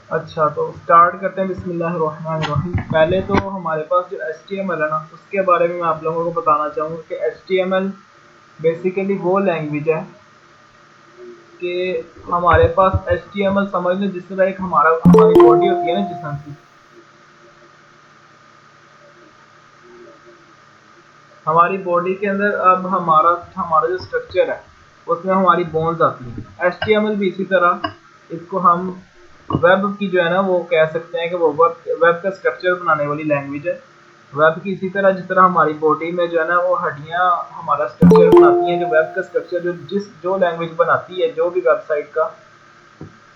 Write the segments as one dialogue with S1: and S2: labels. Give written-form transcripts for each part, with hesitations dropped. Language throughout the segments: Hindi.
S1: अच्छा, तो स्टार्ट करते हैं बिस्मिल्लाहिर्रहमानिर्रहीम। पहले तो हमारे पास जो HTML है ना, उसके बारे में मैं आप लोगों को बताना चाहूँगा कि HTML बेसिकली वो लैंग्वेज है कि हमारे पास HTML समझ लो जिस तरह एक हमारी बॉडी होती है ना जिस्म की, हमारी बॉडी के अंदर अब हमारा हमारा जो स्ट्रक्चर है उसमें हमारी बोन्स आती हैं। HTML भी इसी तरह, इसको हम वेब की जो है ना वो कह सकते हैं कि वो वेब का स्ट्रक्चर बनाने वाली लैंग्वेज है। वेब की इसी तरह जिस तरह हमारी बॉडी में जो है ना वो हड्डियाँ हमारा स्ट्रक्चर बनाती हैं, जो वेब का स्ट्रक्चर जो लैंग्वेज बनाती है, जो भी वेबसाइट का,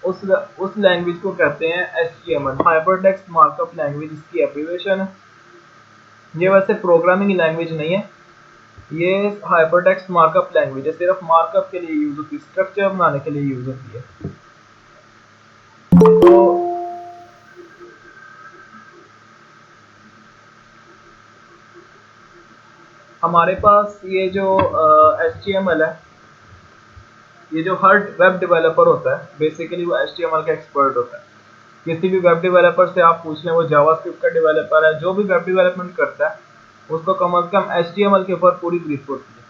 S1: उस लैंग्वेज को कहते हैं HTML, हाइपरटेक्स्ट मार्कअप लैंग्वेज इसकी एब्रीविएशन है। ये वैसे प्रोग्रामिंग लैंग्वेज नहीं है, ये हाइपरटेक्स्ट मार्कअप लैंग्वेज है, सिर्फ मार्कअप के लिए यूज होती है, स्ट्रक्चर बनाने के लिए यूज होती है। तो हमारे पास ये जो HTML है, ये जो हर वेब डेवलपर होता है बेसिकली वो HTML का एक्सपर्ट होता है। किसी भी वेब डेवलपर से आप पूछ लें, वो जावास्क्रिप्ट का डेवलपर है, जो भी वेब डेवलपमेंट करता है उसको कम से कम HTML के ऊपर पूरी ग्रिप होती है।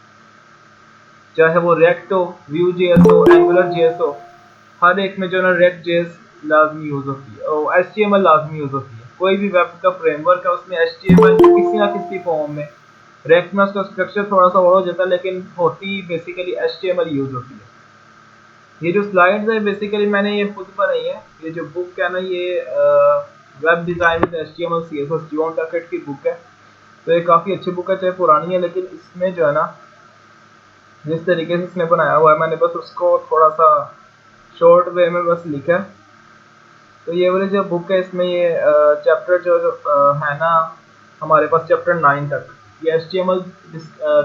S1: चाहे वो रेक्ट हो, व्यू जेएस हो, एंगुलर जेएस हो, हर एक में जो है रेक्ट जेएस लाजमी यूज होती है और HTML लाजमी यूज होती है। कोई भी वेब का फ्रेमवर्क है उसमें HTML किसी ना किसी फॉर्म में, रेक्ट में उसका स्ट्रक्चर थोड़ा सा और हो जाता है लेकिन होती बेसिकली HTML यूज होती है। ये जो स्लाइड्स है बेसिकली मैंने ये खुद बनाई है। ये जो बुक है ना, ये web design with HTML CSS John Duckett की बुक है। तो ये काफ़ी अच्छी बुक है, चाहे पुरानी है, लेकिन इसमें जो है ना जिस तरीके से इसने बनाया हुआ है, मैंने बस उसको थोड़ा सा शॉर्ट वे में बस लिखा है। तो ये वाली जो बुक है इसमें ये चैप्टर जो है ना, हमारे पास चैप्टर 9 तक ये HTML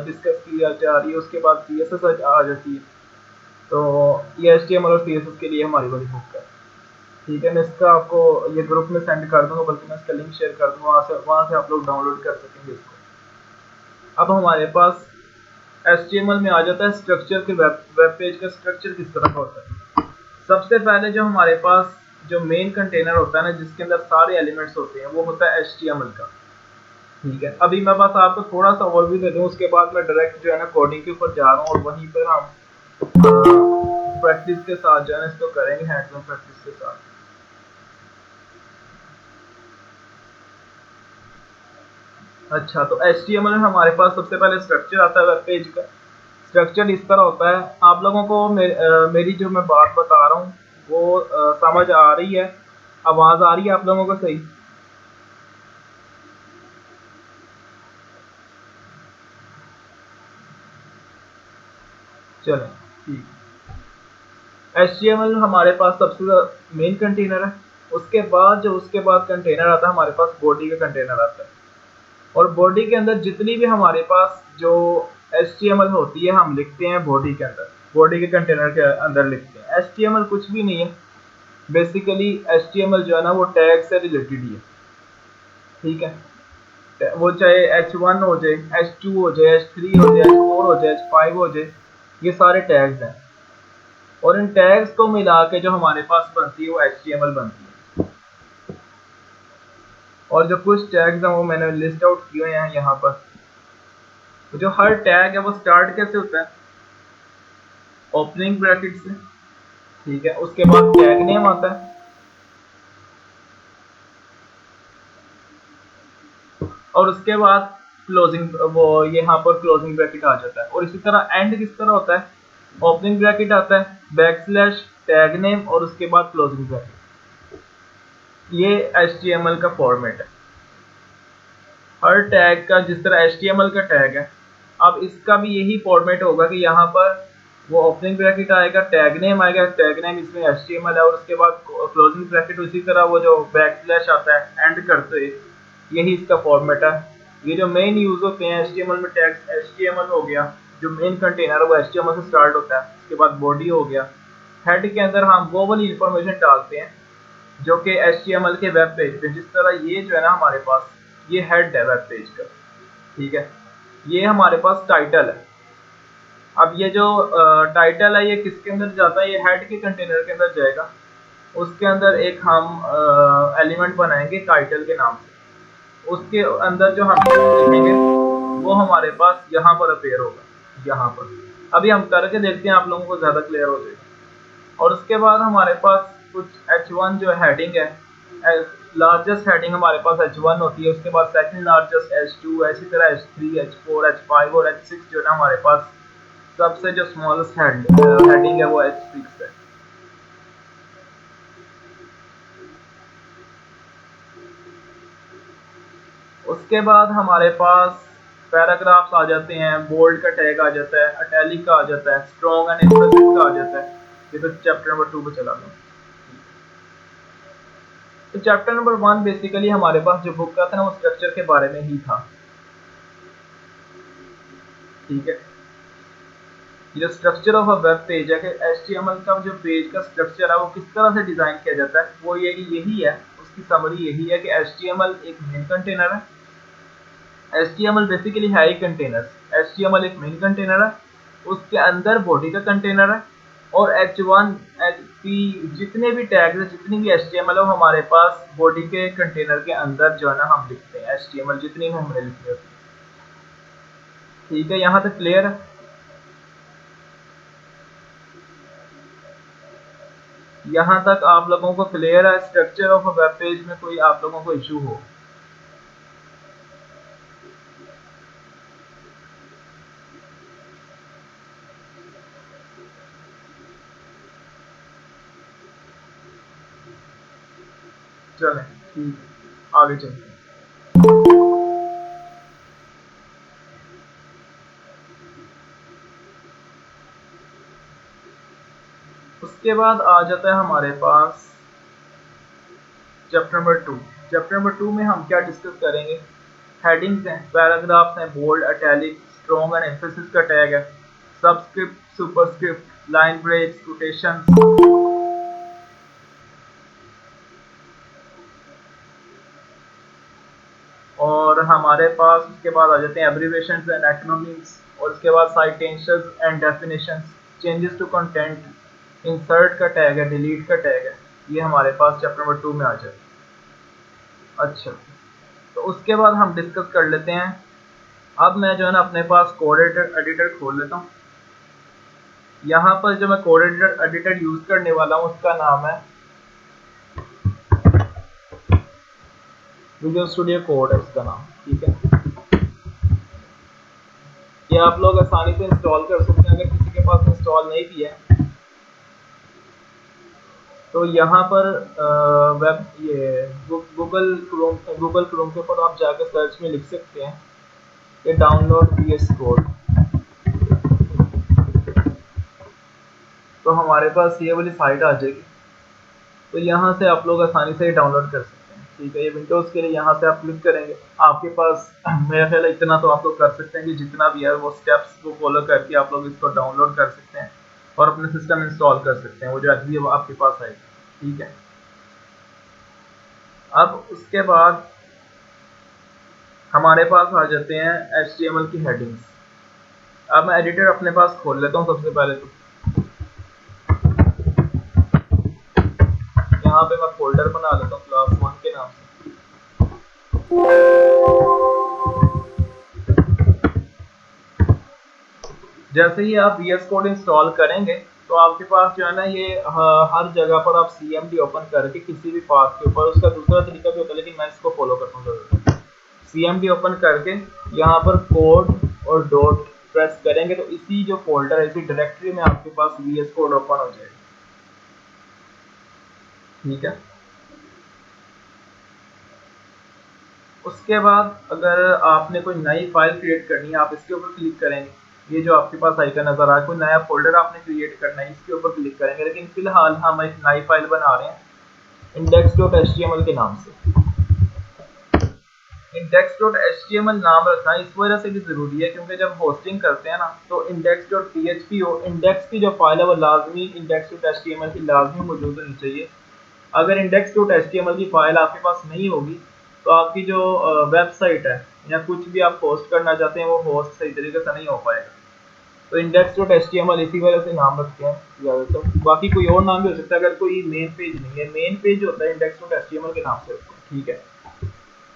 S1: डिस्कस की जा रही है, उसके बाद CSS आ जाती है। तो ये HTML और CSS के लिए हमारी वाली बुक है। ठीक है, मैं इसका आपको ये ग्रुप में सेंड कर दूंगा, बल्कि मैं इसका लिंक शेयर कर दूंगा, वहाँ से आप लोग डाउनलोड कर सकेंगे इसको। अब हमारे पास HTML में आ जाता है स्ट्रक्चर के वेब पेज का स्ट्रक्चर किस तरह का होता है। सबसे पहले जो हमारे पास जो मेन कंटेनर होता है ना, जिसके अंदर सारे एलिमेंट्स होते हैं, वो होता है HTML का। ठीक है, अभी मैं बस आपको थोड़ा सा ओवरव्यू दे दूँ, उसके बाद मैं डायरेक्ट जो है ना कोडिंग के ऊपर जा रहा हूँ और वहीं पर हम प्रैक्टिस के साथ जो है ना इसको करेंगे, हैंड्स ऑन प्रैक्टिस के साथ। अच्छा, तो HTML में हमारे पास सबसे पहले स्ट्रक्चर आता है वेब पेज का। स्ट्रक्चर इस तरह होता है, आप लोगों को मेरी जो मैं बात बता रहा हूँ वो समझ आ रही है, आवाज़ आ रही है आप लोगों को सही? चलें, ठीक। HTML हमारे पास सबसे मेन कंटेनर है। उसके बाद कंटेनर आता है, हमारे पास बॉडी का कंटेनर आता है। और बॉडी के अंदर जितनी भी हमारे पास जो HTML होती है हम लिखते हैं बॉडी के अंदर, बॉडी के कंटेनर के अंदर लिखते हैं। HTML कुछ भी नहीं है, बेसिकली HTML जो है ना वो टैग से रिलेटेड ही है। ठीक है, वो चाहे H1 हो जाए, H2 हो जाए, H3 हो जाए, H4 हो जाए, H5 हो जाए, ये सारे टैग्स हैं। और इन टैग्स को मिला के जो हमारे पास बनती है वो HTML बनती है। और जो कुछ टैग्स हैं वो मैंने लिस्ट आउट किए हुए हैं यहाँ पर। तो जो हर टैग है वो स्टार्ट कैसे होता है, ओपनिंग ब्रैकेट से। ठीक है, उसके बाद टैग नेम आता है और उसके बाद क्लोजिंग, वो यहाँ पर क्लोजिंग ब्रैकेट आ जाता है। और इसी तरह एंड किस तरह होता है, ओपनिंग ब्रैकेट आता है, बैकस्लैश, टैग नेम और उसके बाद क्लोजिंग ब्रैकेट। ये HTML का फॉर्मेट है हर टैग का, जिस तरह HTML का टैग है। अब इसका भी यही फॉर्मेट होगा कि यहाँ पर वो ओपनिंग ब्रैकेट आएगा, टैग नेम आएगा, टैग नेम इसमें HTML है और उसके बाद क्लोजिंग ब्रैकेट, उसी तरह वो जो बैकस्लैश आता है एंड करते हुए, यही इसका फॉर्मेट है। ये जो मेन यूज होते हैं HTML में, टैग HTML हो गया, जो मेन कंटेनर है वो HTML से स्टार्ट होता है। उसके बाद बॉडी हो गया, हेड के अंदर हम वो वाली इंफॉर्मेशन डालते हैं जो कि HTML के वेब पेज पे, जिस तरह ये जो है ना हमारे पास ये हेड है वेब पेज का। ठीक है, ये हमारे पास टाइटल है। अब ये जो टाइटल है ये किसके अंदर जाता है, ये हेड के कंटेनर के अंदर जाएगा। उसके अंदर एक हम एलिमेंट बनाएंगे टाइटल के नाम से। उसके अंदर जो हम लिखेंगे वो हमारे पास यहाँ पर अपेयर होगा, यहाँ पर। अभी हम करके देखते हैं, आप लोगों को ज़्यादा क्लियर हो जाएगा। और उसके बाद हमारे पास कुछ H1 जो हेडिंग है, लार्जेस्ट हेडिंग हमारे पास H1 होती है। उसके बाद सेकंड लार्जेस्ट H2, इसी तरह H3, H4, H5 और H6 जो है ना हमारे पास सबसे जो स्मॉलेस्ट हेडिंग है वो H6 है। उसके बाद हमारे पास पैराग्राफ्स आ जाते हैं, बोल्ड का टैग आ जाता है, अटैलिक का आ जाता है, स्ट्रॉन्ग एंड एम्फेसिस का आ जाता है। ये तो चैप्टर नंबर 2 पे चला गया। तो चैप्टर नंबर 1 बेसिकली हमारे पास जो बुक का था ना वो स्ट्रक्चर के बारे में ही था, ठीक है। जो structure of a web page है कि HTML का जो पेज का स्ट्रक्चर है वो किस तरह से डिजाइन किया जाता है, वो यही है, उसकी समरी यही है कि HTML एक मेन कंटेनर है। HTML बेसिकली है ही कंटेनर। HTML एक मेन कंटेनर है, उसके अंदर बॉडी का कंटेनर है, और H1 HP जितने भी टैग्स है, जितनी भी HTML है वो हमारे पास बॉडी के कंटेनर के अंदर जो है ना हम लिखते हैं HTML जितनी भी हमने लिखनी होती है। ठीक है, यहाँ तक क्लियर है? यहाँ तक आप लोगों को क्लियर है? Structure of a web page में कोई आप लोगों को इशू हो? चलें, ठीक है, आगे चलते हैं। उसके बाद आ जाता है हमारे पास चैप्टर नंबर 2। चैप्टर नंबर 2 में हम क्या डिस्कस करेंगे? हेडिंग्स हैं, पैराग्राफ्स हैं, bold, italic, strong and emphasis का टैग है, subscript, superscript, line breaks, quotations, और हमारे पास उसके बाद आ जाते हैं एब्रिविएशंस एंड एक्रोनिम्स, और उसके बाद citations and definitions, changes to content, insert का टैग है, डिलीट का टैग है। ये हमारे पास चैप्टर नंबर 2 में आ जाए। अच्छा, तो उसके बाद हम डिस्कस कर लेते हैं। अब मैं जो है ना अपने पास कोड एडिटर खोल लेता हूँ। यहाँ पर जो मैं कोड एडिटर यूज करने वाला हूँ उसका नाम है विजुअल स्टूडियो कोड है उसका नाम, ठीक है। ये आप लोग आसानी से इंस्टॉल कर सकते हैं। अगर किसी के पास इंस्टॉल नहीं किया है तो यहाँ पर वेब ये गूगल क्रोम के ऊपर आप जाकर सर्च में लिख सकते हैं कि डाउनलोड VS कोड। तो हमारे पास ये वाली साइट आ जाएगी। तो यहाँ से आप लोग आसानी से डाउनलोड कर सकते हैं, ठीक है। ये विंडोज़ के लिए यहाँ से आप क्लिक करेंगे, आपके पास मेरा ख्याल है इतना तो आप लोग कर सकते हैं कि जितना भी है वो स्टेप्स को फॉलो करके आप लोग इसको डाउनलोड कर सकते हैं और अपने सिस्टम इंस्टॉल कर सकते हैं। वो जो भी वो आपके पास आएगी, ठीक है। अब उसके बाद हमारे पास आ जाते हैं HTML की हेडिंग्स। अब मैं एडिटर अपने पास खोल लेता हूँ। सबसे पहले तो यहाँ पे मैं फोल्डर बना लेता हूँ क्लास 1 के नाम से। जैसे ही आप VS कोड इंस्टॉल करेंगे तो आपके पास जो है ना ये हर जगह पर आप CMD ओपन करके किसी भी पाथ के ऊपर, उसका दूसरा तरीका भी होता है लेकिन मैं इसको फॉलो करता हूँ। CMD ओपन करके यहाँ पर कोड और डॉट प्रेस करेंगे तो इसी जो फोल्डर है, इसी डायरेक्टरी में आपके पास VS कोड ओपन हो जाएगा, ठीक है। उसके बाद अगर आपने कोई नई फाइल क्रिएट करनी है, आप इसके ऊपर क्लिक करेंगे। ये जो आपके पास आइकन नजर आ रहा है, कोई नया फोल्डर आपने क्रिएट करना है, इसके ऊपर क्लिक करेंगे। लेकिन फिलहाल हम एक नई फाइल बना रहे हैं index.html के नाम से। index.html नाम रखना इस वजह से भी जरूरी है क्योंकि जब होस्टिंग करते हैं ना तो index.php हो, इंडेक्स की जो फाइल है वो लाजमी index.html की लाजमी मौजूद होनी चाहिए। अगर index.html की फाइल आपके पास नहीं होगी तो आपकी जो वेबसाइट है या कुछ भी आप होस्ट करना चाहते हैं वो होस्ट सही तरीके से नहीं हो पाएगा। तो index.html इसी वजह से नाम रखते हैं ज़्यादातर, बाकी कोई और नाम भी हो सकता है अगर कोई मेन पेज नहीं है। मेन पेज होता है index.html के नाम से रखते हैं, ठीक है।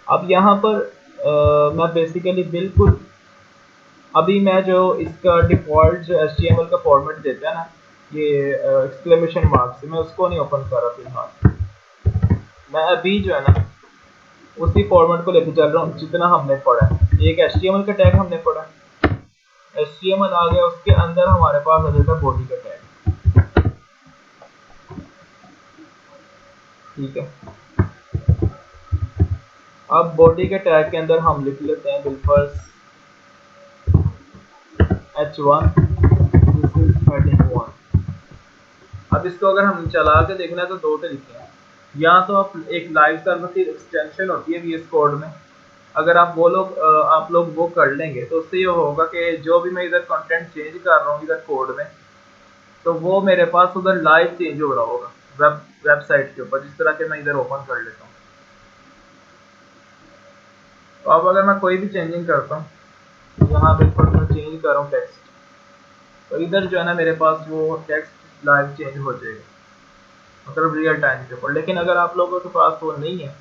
S1: अब यहाँ पर मैं बेसिकली बिल्कुल अभी मैं जो इसका डिफ़ॉल्ट जो HTML का फॉर्मेट देता है ना, ये एक्सक्लेमेशन मार्क से, मैं उसको नहीं ओपन कर रहा फिलहाल। मैं अभी जो है ना उसी फॉर्मेट को लेकर चल रहा हूँ जितना हमने पढ़ा है। एक HTML का टैग हमने पढ़ा, HTML आ गया, उसके अंदर हमारे पास आ जाता है बॉडी का टैग, ठीक है। अब बॉडी के टैग के अंदर हम लिख लेते हैं बिलफर्स h1, दिस इज हेडिंग 1। अब इसको अगर हम चला के देखना है तो दो तरीके हैं, या तो आप एक लाइव सर्वर की एक्सटेंशन होती है VS कोड में, अगर आप वो लोग आप लोग वो कर लेंगे तो उससे ये होगा कि जो भी मैं इधर कंटेंट चेंज कर रहा हूँ इधर कोड में, तो वो मेरे पास उधर लाइव चेंज हो रहा होगा वेबसाइट के ऊपर, जिस तरह के मैं इधर ओपन कर लेता हूँ। तो अब अगर मैं कोई भी चेंजिंग करता हूँ, यहाँ बिल्कुल मैं चेंज कर रहा हूँ टेक्स्ट, तो इधर जो है ना मेरे पास वो टेक्स्ट लाइव चेंज हो जाएगा, मतलब रियल टाइम के ऊपर। लेकिन अगर आप लोगों के पास वो नहीं है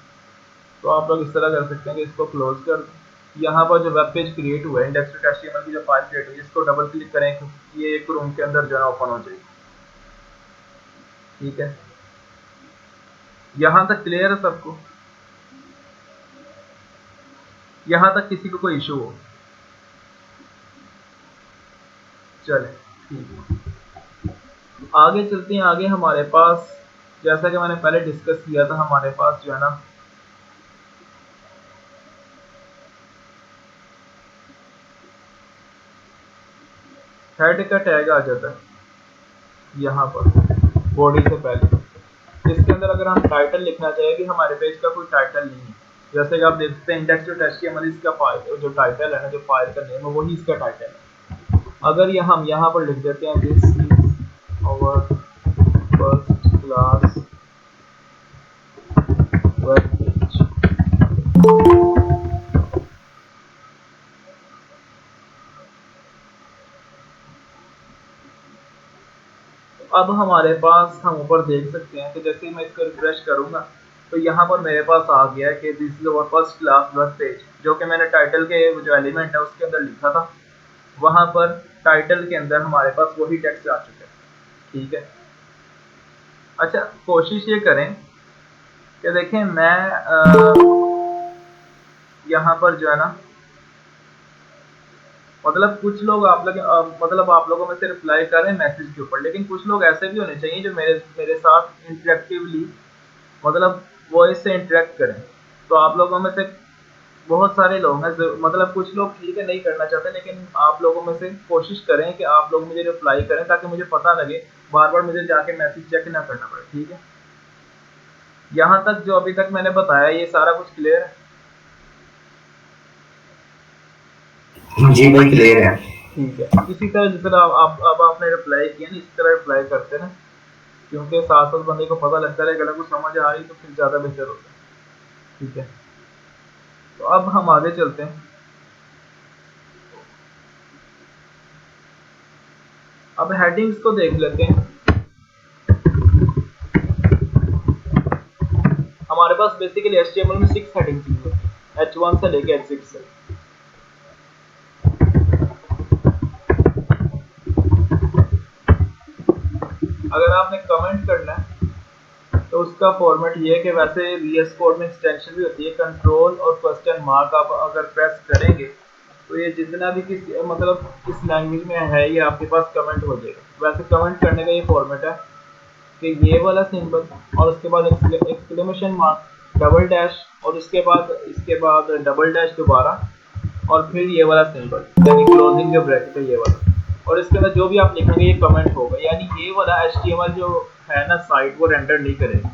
S1: तो आप लोग इस तरह कर सकते हैं कि इसको क्लोज कर दें। यहाँ पर जो वेब पेज क्रिएट हुआ है index.html की जो फाइल क्रिएट हुई है, इसको डबल क्लिक करें, ये एक रूम के अंदर जो है ओपन हो जाएगी, ठीक है। यहाँ तक क्लियर है सबको? यहाँ तक किसी को कोई इशू हो? चले ठीक है, आगे चलते हैं। आगे हमारे पास, जैसा कि मैंने पहले डिस्कस किया था, हमारे पास जो है ना हेड का टैग आ जाता है यहाँ पर बॉडी से पहले। इसके अंदर अगर हम टाइटल लिखना चाहें कि हमारे पेज का कोई टाइटल नहीं है, जैसे कि आप देख सकते हैं index.html इसका फाइल जो टाइटल है ना, जो फाइल का नेम है वही इसका टाइटल है। अगर हम यहाँ पर लिख देते हैं this is our first class web page, अब हमारे पास हम ऊपर देख सकते हैं कि जैसे ही मैं इसको रिफ्रेश करूंगा तो यहाँ पर मेरे पास आ गया कि this is our first class web page, जो कि मैंने टाइटल के जो एलिमेंट है उसके अंदर लिखा था। वहाँ पर टाइटल के अंदर हमारे पास वही टेक्स्ट आ चुका है, ठीक है। अच्छा, कोशिश ये करें कि देखें मैं यहाँ पर जो है ना, मतलब कुछ लोग आप लोग मतलब आप लोगों में से रिप्लाई कर रहे हैं मैसेज के ऊपर, लेकिन कुछ लोग ऐसे भी होने चाहिए जो मेरे मेरे साथ इंटरेक्टिवली, मतलब वॉइस से इंटरेक्ट करें। तो आप लोगों में से बहुत सारे लोग हैं मतलब कुछ लोग ठीक है नहीं करना चाहते, लेकिन आप लोगों में से कोशिश करें कि आप लोग मुझे रिप्लाई करें ताकि मुझे पता लगे, बार बार मुझे जाके मैसेज चेक ना करना पड़े, ठीक है। यहाँ तक जो अभी तक मैंने बताया ये सारा कुछ क्लियर है?
S2: जी भाई क्लियर है।
S1: ठीक है, इसी तरह जिस तरह आप अब आपने रिप्लाई किया ना, इसी तरह रिप्लाई करते ना, क्योंकि साथ साथ बंदे को पता लगता है, अगर कुछ समझ आ रही तो फिर ज़्यादा बेहतर होता है, ठीक है। तो अब हम आगे चलते हैं। अब हेडिंग्स को देख लेते हैं। हमारे पास बेसिकली HTML में 6 हेडिंग्स होती है, H1 से लेके H6 से। अगर आपने कमेंट करना है तो उसका फॉर्मेट ये है कि वैसे VS कोड में एक्सटेंशन भी होती है, कंट्रोल और क्वेश्चन मार्क आप अगर प्रेस करेंगे तो ये जितना भी किस मतलब किस लैंग्वेज में है ये आपके पास कमेंट हो जाएगा। वैसे कमेंट करने का ये फॉर्मेट है कि ये वाला सिंबल और उसके बाद एक्सक्लेमेशन मार्क, डबल डैश, और इसके बाद डबल डैश दोबारा, और फिर ये वाला सिंबल यानी क्लोजिंग जो ब्रैकेट है ये वाला, और इसके अंदर जो भी आप लिखेंगे ये कमेंट होगा, यानी ये वाला HTML जो है ना साइट वो रेंडर नहीं करेगी,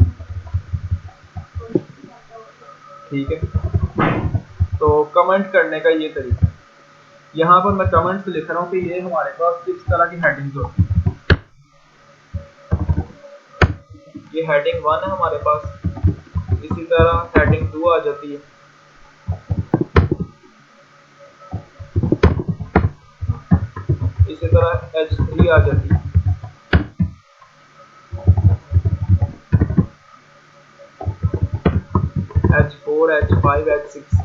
S1: ठीक है। तो कमेंट करने का ये तरीका है। यहाँ पर मैं कमेंट्स लिख रहा हूँ कि ये हमारे पास किस तरह की हेडिंग्स होती है। ये हेडिंग 1 है हमारे पास, इसी तरह हेडिंग 2 आ जाती है, इसी तरह H3 आ जाती है। H4, H5, H6।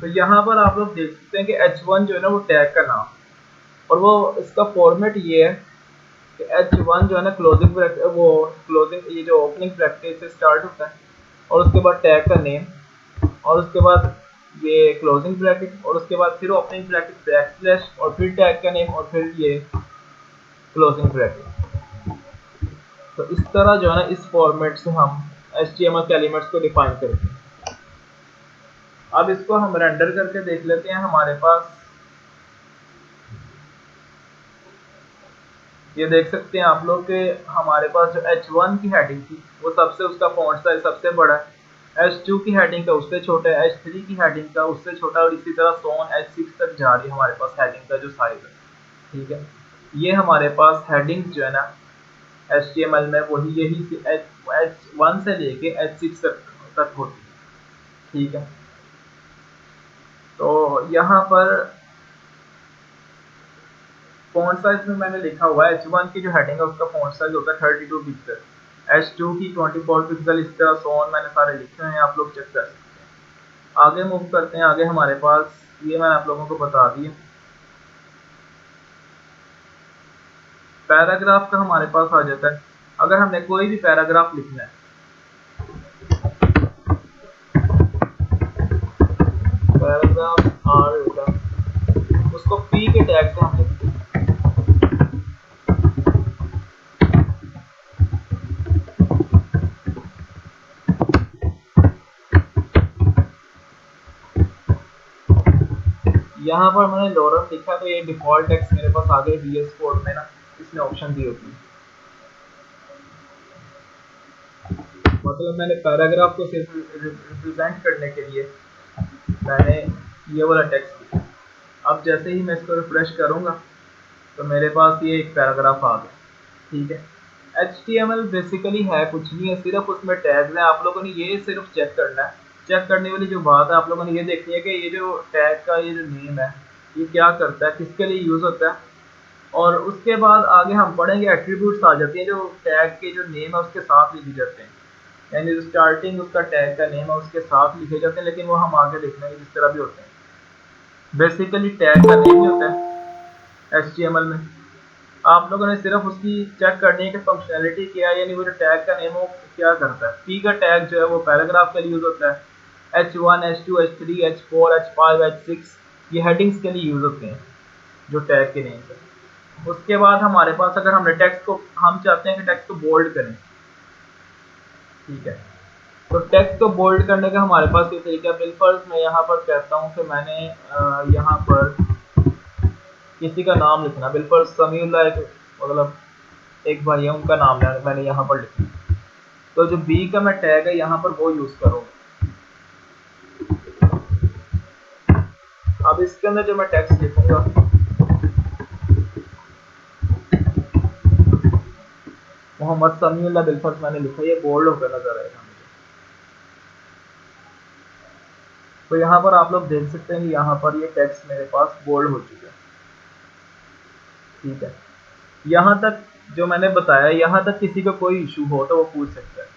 S1: तो यहाँ पर आप लोग देख सकते हैं कि H1 जो है ना वो टैग का नाम, और वो इसका फॉर्मेट ये है कि H1 जो है ना क्लोजिंग ये जो ओपनिंग ब्रैकेट से स्टार्ट होता है, और उसके बाद टैग का नेम, और उसके बाद ये क्लोजिंग ब्रैकेट, और उसके बाद फिर ओपनिंग ब्रैकेट बैकस्लैश, और फिर टैग का नेम, और फिर ये क्लोजिंग ब्रैकेट। तो इस तरह जो है ना इस फॉर्मेट से हम HTML के एलिमेंट्स को डिफाइन करते हैं। अब इसको हम रेंडर करके देख लेते हैं। हमारे पास ये देख सकते हैं आप लोग के हमारे पास जो H1 की हेडिंग थी वो सबसे उसका फॉन्ट साइज सबसे बड़ा है, H2 की हेडिंग का उससे छोटा है, H3 की हेडिंग का उससे छोटा, और इसी तरह सोन H6 तक जा रही है हमारे पास हेडिंग का जो साइज है। ठीक है, ये हमारे पास हेडिंग्स जो है ना HTML में वही यही H1 से लेके H6 तक होती है। ठीक है, तो यहाँ पर फॉन्ट साइज में मैंने लिखा हुआ है H1 की जो हेडिंग है उसका फॉन्ट साइज होता है 32 पिक्सल, H2 की 24 पिक्सल, इस तरह सो ऑन मैंने सारे लिखे हुए हैं, आप लोग चेक कर सकते हैं। आगे मूव करते हैं। आगे हमारे पास ये मैंने आप लोगों को बता दिया, पैराग्राफ का हमारे पास आ जाता है। अगर हमने कोई भी पैराग्राफ लिखना है, पैराग्राफ उसको P के टैग से हम लिखते हैं। यहाँ पर मैंने लॉरम लिखा, तो ये डिफॉल्ट टेक्स्ट मेरे पास आ गए VS कोड में ना, इसमें ऑप्शन दी होती है। मतलब मैंने पैराग्राफ को सिर्फ रिप्रेजेंट करने के लिए मैंने ये वाला टेक्स्ट लिखा। अब जैसे ही मैं इसको रिफ्रेश करूँगा तो मेरे पास ये एक पैराग्राफ आ गया। ठीक है, HTML बेसिकली है कुछ नहीं है, सिर्फ उसमें टैग्स हैं। आप लोगों ने ये सिर्फ चेक करना है। चेक करने वाली जो बात है आप लोगों ने ये देखनी है कि ये जो टैग का ये जो नेम है ये क्या करता है, किसके लिए यूज़ होता है, और उसके बाद आगे हम पढ़ेंगे एट्रीब्यूट्स आ जाती हैं जो टैग के जो नेम है उसके साथ लिखे जाते हैं, यानी जो स्टार्टिंग उसका टैग का नेम है उसके साथ लिखे जाते हैं, लेकिन वो हम आगे देखेंगे जिस तरह भी होते हैं। बेसिकली टैग का नेम ही होता है HTML में। आप लोगों ने सिर्फ उसकी चेक करनी है कि फंक्शनैलिटी क्या है, यानी वो जो टैग का नेम हो क्या करता है। P का टैग जो है वो पैराग्राफ के लिए यूज़ होता है, H1, H2, H3, H4, H5, H6 ये हेडिंग्स के लिए यूज़ होते हैं जो टैग के नेम है। उसके बाद हमारे पास अगर हमने टेक्स्ट को, हम चाहते हैं कि टेक्स्ट को बोल्ड करें, ठीक है, तो टेक्स्ट को बोल्ड करने का हमारे पास ये तरीका है। बिलफर्ज मैं यहाँ पर कहता हूँ कि मैंने यहाँ पर किसी का नाम लिखना, बिलफर्ज समीउल्लाह एक मतलब एक भाई है उनका नाम मैंने यहाँ पर लिखा, तो जो बी का मैं टैग है यहाँ पर वो यूज़ करूँगा। अब इसके अंदर जो मैं टेक्स्ट लिखूंगा मोहम्मद समीउल्लाह बिलफर्ज मैंने लिखा, ये बोल्ड होकर नजर आएगा मुझे। तो यहाँ पर आप लोग देख सकते हैं कि यहाँ पर ये टेक्स्ट मेरे पास बोल्ड हो चुका है। ठीक है, यहाँ तक जो मैंने बताया, यहाँ तक किसी को कोई इशू हो तो वो पूछ सकता है।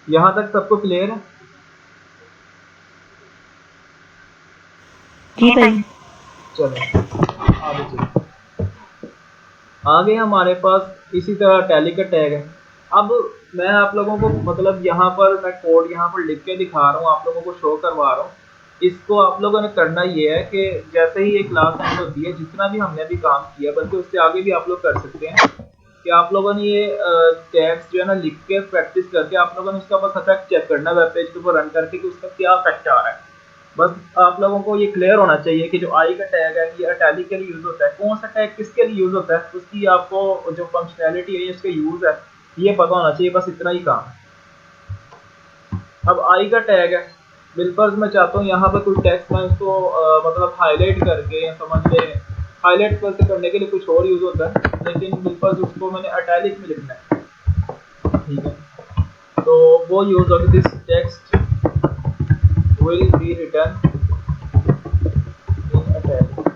S1: यहाँ तक सबको क्लियर है?
S3: जी भाई।
S1: चलो आगे चलो। आगे हमारे पास इसी तरह टैली का टैग है। अब मैं आप लोगों को मतलब यहाँ पर मैं कोड यहाँ पर लिख के दिखा रहा हूँ, आप लोगों को शो करवा रहा हूँ। इसको आप लोगों ने करना ये है कि जैसे ही एक क्लास एंड होती है, जितना भी हमने अभी काम किया बल्कि उससे आगे भी आप लोग कर सकते हैं, कि आप लोगों ने ये टैग्स जो है ना लिख के प्रैक्टिस करके आप लोगों ने उसका बस इफेक्ट चेक करना वेब पेज के ऊपर रन करके कि उसका क्या इफेक्ट आ रहा है। बस आप लोगों को ये क्लियर होना चाहिए कि जो आई का टैग है ये इटैलिक के लिए यूज होता है, कौन सा टैग किसके लिए यूज होता है, उसकी आपको जो फंक्शनैलिटी है उसका यूज है ये पता होना चाहिए, बस इतना ही काम है। अब आई का टैग है बिल्पर्स, मैं चाहता हूँ यहाँ पे कोई टेक्स्ट मैं उसको मतलब हाईलाइट करके, या समझ ले हाईलाइट वैसे करने के लिए कुछ और यूज होता है, लेकिन बिल्पर्स उसको मैंने इटैलिक में लिखना है, ठीक है। तो वो यूज होगी, this text will be written in italic.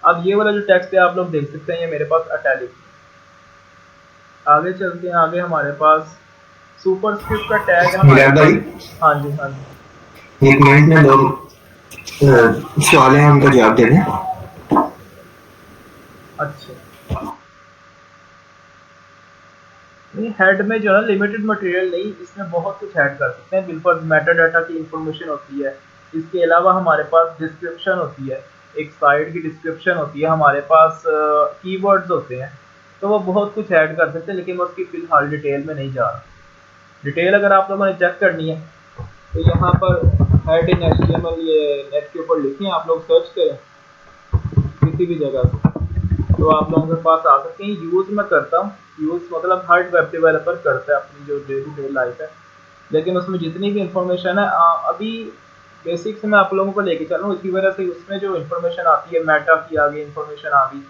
S1: अब ये वाला जो टेक्स्ट है आप लोग देख सकते हैं, ये मेरे पास इटैलिक। आगे चलते हैं, आगे हमारे पास सुपरस्क्रिप्ट का टैग है हमारे
S2: मिराज भाई,
S1: पास। हाँ जी, हाँ जी।
S2: एक मिनट में लोग सवाल है, उनका जवाब दे दें।
S1: अच्छा, नहीं हेड में जो है लिमिटेड मटेरियल नहीं, इसमें बहुत कुछ ऐड कर सकते हैं। बिल्कुल मेटा डाटा की इंफॉर्मेशन होती है, इसके अलावा हमारे पास डिस्क्रिप्शन होती है, एक साइट की डिस्क्रिप्शन होती है, हमारे पास कीवर्ड्स होते हैं। तो वो बहुत कुछ ऐड कर सकते हैं, लेकिन मैं उसकी फिलहाल डिटेल में नहीं जा रहा। डिटेल अगर आप लोगों ने चेक करनी है तो यहाँ पर हेड इन HTML ये नेट के ऊपर लिखें, आप लोग सर्च करें किसी भी जगह से, तो आप लोगों के पास आ सकते हैं। यूज़ मैं करता हूँ, यूज़ मतलब हर वेब डेवलपर करता है अपनी जो डे टू डे लाइफ है, लेकिन उसमें जितनी भी इंफॉर्मेशन है अभी बेसिक से मैं आप लोगों को लेके चल रहा हूँ, इसी वजह से उसमें जो इंफॉर्मेशन आती है मेटा की आगे इंफॉर्मेशन आ गई,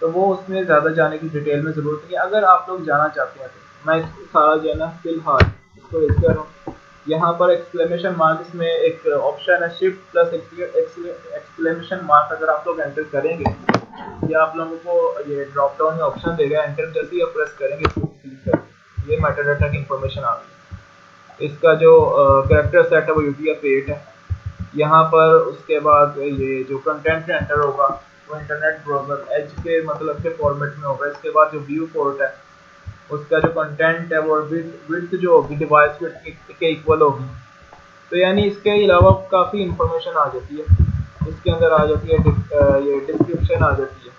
S1: तो वो उसमें ज़्यादा जाने की डिटेल में ज़रूरत नहीं है। अगर आप लोग जाना चाहते हैं तो मैं इसको सारा जो है ना फिलहाल इसको लिख कर रहा हूँ। यहाँ पर एक्सक्लेमेशन मार्क, इसमें एक ऑप्शन है शिफ्ट प्लस एक्सक्लेमेशन मार्क, अगर आप लोग एंटर करेंगे ये आप लोगों को ये ड्रॉप डाउन में ऑप्शन देगा, एंटर जैसे ही आप प्रेस करेंगे इसको क्लिक करेंगे, ये मेटा डाटा की इंफॉर्मेशन आ गई। इसका जो कैरेक्टर सेट है वो UTF-8 है। यहाँ पर उसके बाद ये जो कंटेंट एंटर होगा वो इंटरनेट ब्राउज़र एज के मतलब के फॉर्मेट में होगा। इसके बाद जो व्यू पोर्ट है उसका जो कंटेंट है वो विड्थ जो होगी डिवाइस विड्थ के इक्वल होगी। तो यानी इसके अलावा काफ़ी इंफॉर्मेशन आ जाती है, इसके अंदर आ जाती है ये डिस्क्रिप्शन आ जाती है।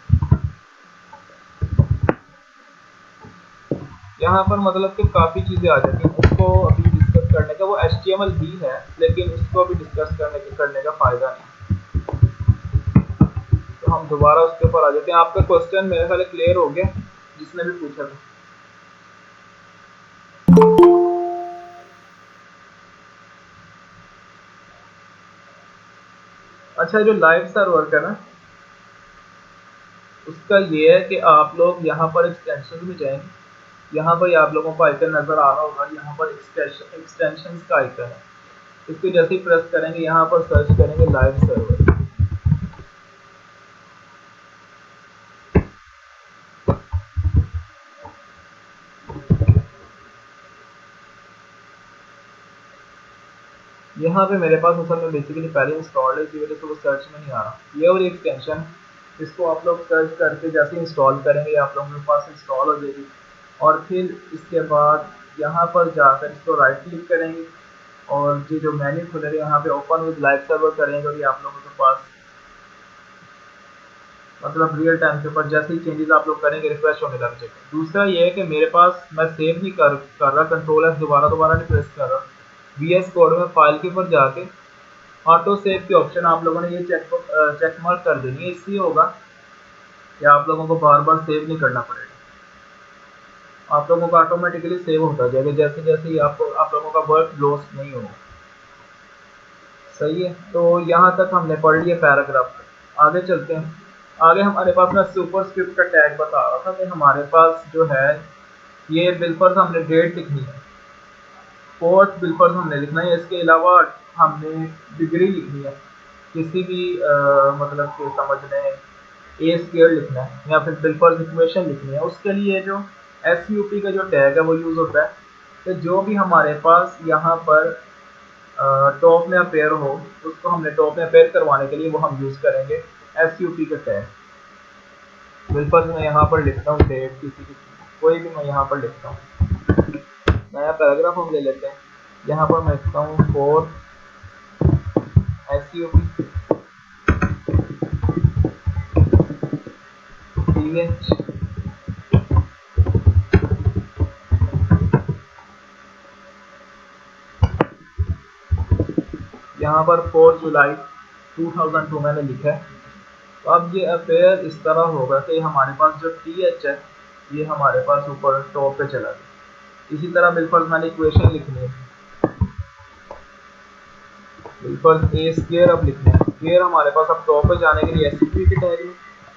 S1: यहाँ पर मतलब कि काफ़ी चीज़ें आ जाती हैं, उसको अभी डिस्कस करने का वो HTML भी है, लेकिन उसको अभी डिस्कस करने का फ़ायदा नहीं। तो हम दोबारा उसके ऊपर आ जाते हैं। आपका क्वेश्चन मेरे ख्याल क्लियर हो गया जिसने भी पूछा था। अच्छा, जो लाइव सर्वर का ना उसका ये है कि आप लोग यहाँ पर एक्सटेंशन में जाएंगे, यहाँ पर आप लोगों को आइकन नज़र आ रहा होगा, यहाँ पर एक्सटेंशन का आइकन है, इसको जैसे ही प्रेस करेंगे यहाँ पर सर्च करेंगे लाइव सर्वर। यहाँ पे मेरे पास असल में बेसिकली पहले इंस्टॉल है, इसी वजह से वो सर्च में नहीं आ रहा। ये और एक्सटेंशन, इसको आप लोग सर्च करके जैसे इंस्टॉल करेंगे आप लोगों के पास इंस्टॉल हो जाएगी, और फिर इसके बाद यहाँ पर जाकर इसको राइट क्लिक करेंगे और ये जो मेन्यू खुलेगा यहाँ पे ओपन विद लाइव सर्वर करेंगे, और ये आप लोगों के पास मतलब रियल टाइम के ऊपर जैसे ही चेंजेस आप लोग करेंगे रिफ्रेश होने लग जाएगा। दूसरा ये है कि मेरे पास मैं सेव नहीं कर रहा, कंट्रोल एस दोबारा नहीं प्रेस कर रहा, VS कोड में फाइल के ऊपर जाके ऑटो सेव की ऑप्शन आप लोगों ने ये चेक मार्क कर देनी है। इससे होगा कि आप लोगों को बार बार सेव नहीं करना पड़ेगा, आप लोगों का ऑटोमेटिकली सेव होता जाएगा जैसे जैसे ही आप लोगों का वर्क लॉस नहीं होगा। सही है, तो यहाँ तक हमने पढ़ लिया पैराग्राफ। आगे चलते हैं। आगे हमारे पास मैं सुपरस्क्रिप्ट का टैग बता रहा था कि हमारे पास जो है ये बिल्कुल हमने डेट लिखनी है, फोर्थ बिल्कुल हमने लिखना है, इसके अलावा हमने डिग्री लिखनी है, किसी भी मतलब कि समझ लें ए स्केयर लिखना है, या फिर बिल्कुल इक्वेशन लिखनी है। उसके लिए जो SUP का जो टैग है वो यूज़ होता है। तो जो भी हमारे पास यहाँ पर टॉप में अपेयर हो उसको हमने टॉप में अपेयर करवाने के लिए वो हम यूज़ करेंगे SUP का टैग। बिल्कुल मैं यहाँ पर लिखता हूँ डेट, किसी की कोई भी मैं यहाँ पर लिखता हूँ, नया पैराग्राफ हम ले लेते हैं। यहाँ पर मैं लिखता हूँ फॉर SUP पीएच यहाँ पर 4 जुलाई 2002 मैंने लिखा है। तो अब ये अफेयर इस तरह होगा कि हमारे पास जो टी एच है ये हमारे पास ऊपर टॉप पे चला गया। इसी तरह बिलफर्ज मैंने इक्वेशन लिखनी है, बिलफर्ज ए स्क्वायर अब लिखना है। स्क्वायर हमारे पास अब टॉप पे जाने के लिए एस की टैग में,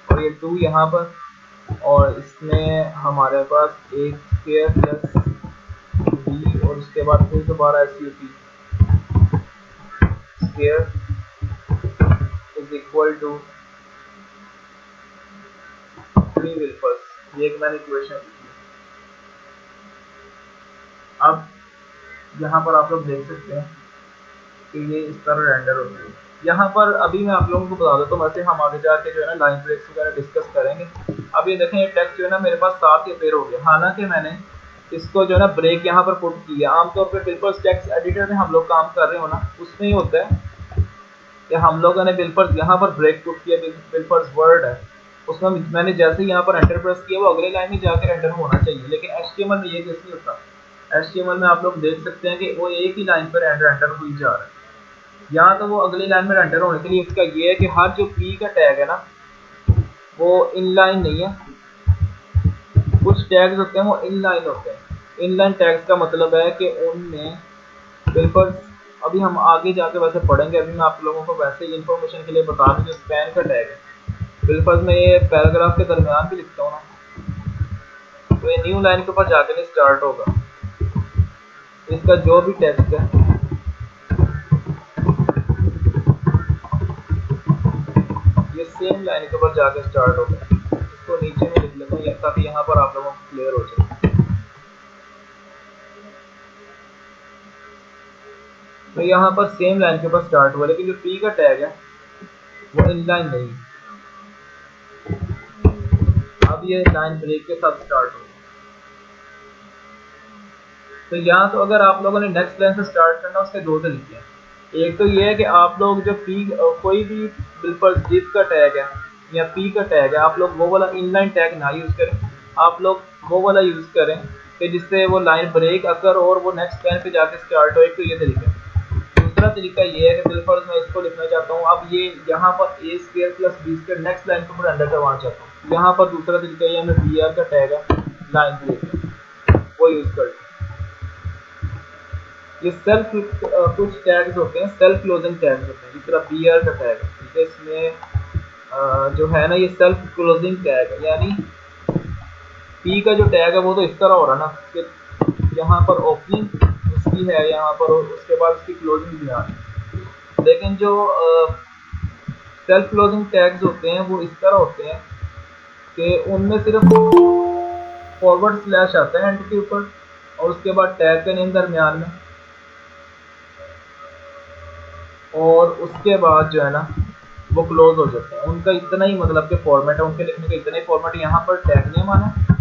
S1: और ये 2 यहाँ पर, और इसमें हमारे पास ए स्क्वायर प्लस बी, और उसके बाद फिर दोबारा S U P square is equal to 3 बिलफर्ज। ये एक मैंने इक्वेशन लिखी। अब यहाँ पर आप लोग देख सकते हैं कि ये इस तरह रेंडर होती है। यहाँ पर अभी मैं आप लोगों को बता देता हूँ, वैसे हम आगे जाके जो है ना लाइन ब्रेक्स वगैरह डिस्कस करेंगे। अब ये देखें, ये टेक्स्ट जो है ना मेरे पास साथ ही अपेयर हो गया, हालांकि मैंने इसको जो है ना ब्रेक यहाँ पर पुट किया। आमतौर पर बिल्फर्स टेक्स्ट एडिटर में हम लोग काम कर रहे हो ना, उसमें ही होता है कि हम लोगों ने बिल्फर्स यहाँ पर ब्रेक पुट किया। बिल्फर्स वर्ड है, उसमें मैंने जैसे ही यहाँ पर एंटर प्रेस किया वो अगले लाइन में जाकर एंटर होना चाहिए, लेकिन एचटीएमएल में ये केस नहीं होता। एचटीएमएल में आप लोग देख सकते हैं कि वो एक ही लाइन पर एंटर हुई जा रहा है। यहाँ तो वो अगली लाइन में एंटर होने के लिए इसका ये है कि हर जो पी का टैग है ना वो इनलाइन नहीं है। कुछ टैग्स होते हैं वो इनलाइन होते हैं। इनलाइन टैग्स का मतलब है कि उनमें बिल्कुल, अभी हम आगे जाके वैसे पढ़ेंगे, अभी मैं आप लोगों को वैसे ही इन्फॉर्मेशन के लिए बता दूं, जो स्पैन का टैग है बिल्कुल मैं ये पैराग्राफ के दरमियान भी लिखता हूँ ना, तो ये न्यू लाइन के ऊपर जाके नहीं स्टार्ट होगा। इसका जो भी टेक्स्ट है ये सेम लाइन के ऊपर जाके स्टार्ट होगा। इसको नीचे में लिख लेता हूँ ताकि यहाँ पर आप लोगों को क्लियर हो जाए। तो यहाँ पर सेम लाइन के ऊपर स्टार्ट हुआ, लेकिन जो पी का टैग है वो इनलाइन नहीं है। अब ये लाइन ब्रेक के साथ स्टार्ट होगा। तो यहाँ तो अगर आप लोगों ने नेक्स्ट लाइन से स्टार्ट करना, उसके दो तरीके हैं। एक तो ये है कि आप लोग जो पी कोई भी बिल्कुल डिफ का टैग है या पी का टैग है, आप लोग वो वाला इनलाइन टैग ना यूज करें, आप लोग वो वाला यूज करें कि जिससे वो लाइन ब्रेक अगर और वो नेक्स्ट लाइन पे जाके स्टार्ट हो। एक तो ये तरीका है। दूसरा तरीका ये है कि बिल्कुल मैं इसको लिखना चाहता हूँ, अब ये यहाँ पर A square plus B square next line के ऊपर अंडर करवाना चाहता हूँ। यहाँ पर दूसरा तरीका ये है, बी आर का टैग है लाइन ब्रेक, वो यूज कर। ये सेल्फ कुछ टैग्स होते हैं, सेल्फ क्लोजिंग टैग्स होते हैं, जिस तरह बी आर का टैग है, ठीक है। इसमें जो है ना ये सेल्फ क्लोजिंग टैग है, यानी पी का जो टैग है वो तो इस तरह हो रहा है ना कि यहाँ पर ओपनिंग उसकी है यहाँ पर, उसके बाद उसकी क्लोजिंग भी आ रही है। लेकिन जो सेल्फ क्लोजिंग टैग्स होते हैं वो इस तरह होते हैं कि उनमें सिर्फ फॉरवर्ड स्लैश आता है एंड के ऊपर, और उसके बाद टैग का नेम दरमियान में, और उसके बाद जो है ना वो क्लोज हो जाते हैं। उनका इतना ही मतलब कि फॉर्मेट है, उनके लिखने का इतना ही फॉर्मेट। यहाँ पर टैग नेम आना है,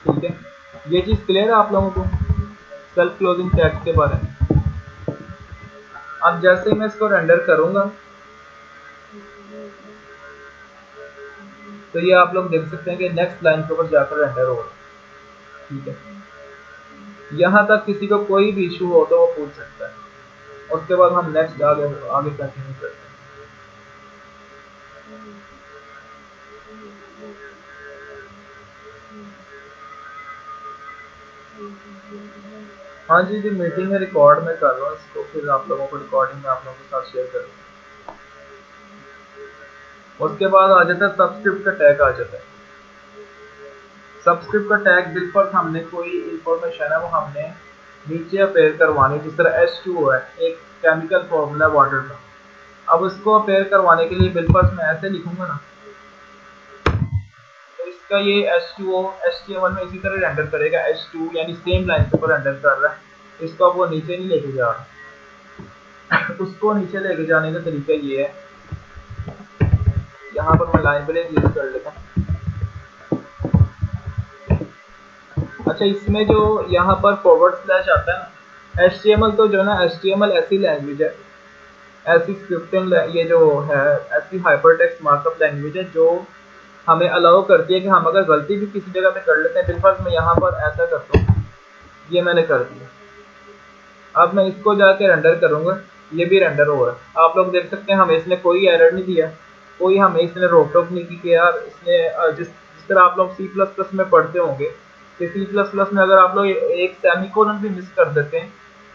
S1: ठीक है। ये चीज़ क्लियर है आप लोगों को सेल्फ क्लोजिंग टैग्स के बारे में। अब जैसे ही मैं इसको रेंडर करूंगा तो ये आप लोग देख सकते हैं कि नेक्स्ट लाइन के ऊपर जाकर रेंडर होगा, ठीक है। यहाँ तक किसी को कोई भी इशू हो तो वो पूछ सकता है, उसके बाद हम नेक्स्ट आगे आगे कंटिन्यू करते हैं। हाँ जी, मीटिंग में रिकॉर्ड में कर रहा हूँ इसको, फिर आप लोगों को रिकॉर्डिंग में आप लोगों के साथ शेयर करूँगा। उसके बाद आ जाता है सबस्क्रिप्ट का टैग आ जाता है। सबस्क्रिप्ट का टैग बिल्कुल हमने कोई इंफॉर्मेशन है वो हमने नीचे अपेयर करवानी, जिस तरह H2O है एक केमिकल फॉर्मूला वाटर का। अब उसको अपेयर करवाने के लिए बिल्कुल मैं ऐसे लिखूंगा ना, तो इसका ये H2O HTML में इसी तरह रेंडर करेगा। H2 यानी सेम लाइन के ऊपर रेंडर कर रहा है, इसको अब वो नीचे नहीं लेके जा रहा। उसको नीचे लेके जाने का तरीका ये है, यहाँ पर मैं लाइन ब्रेक यूज कर लेता हूँ। अच्छा, इसमें जो यहाँ पर फॉरवर्ड स्लैश आता है ना, HTML तो जो है ना HTML ऐसी लैंग्वेज है, ऐसी स्क्रिप्टिंग ये जो है ऐसी हाइपरटेक्स्ट मार्कअप लैंग्वेज है जो हमें अलाउ करती है कि हम अगर गलती भी किसी जगह पे कर लेते हैं, बिल्कुल मैं यहाँ पर ऐसा करता हूँ, ये मैंने कर दिया। अब मैं इसको जाके रेंडर करूँगा, ये भी रेंडर हो रहा है। आप लोग देख सकते हैं हमें इसने कोई एरर नहीं दिया, कोई हमें इसने रोक टोक नहीं की कि यार इसने जिस तरह आप लोग सी प्लस प्लस में पढ़ते होंगे कि सी प्लस प्लस में अगर आप लोग एक सेमीकोलन भी मिस कर देते हैं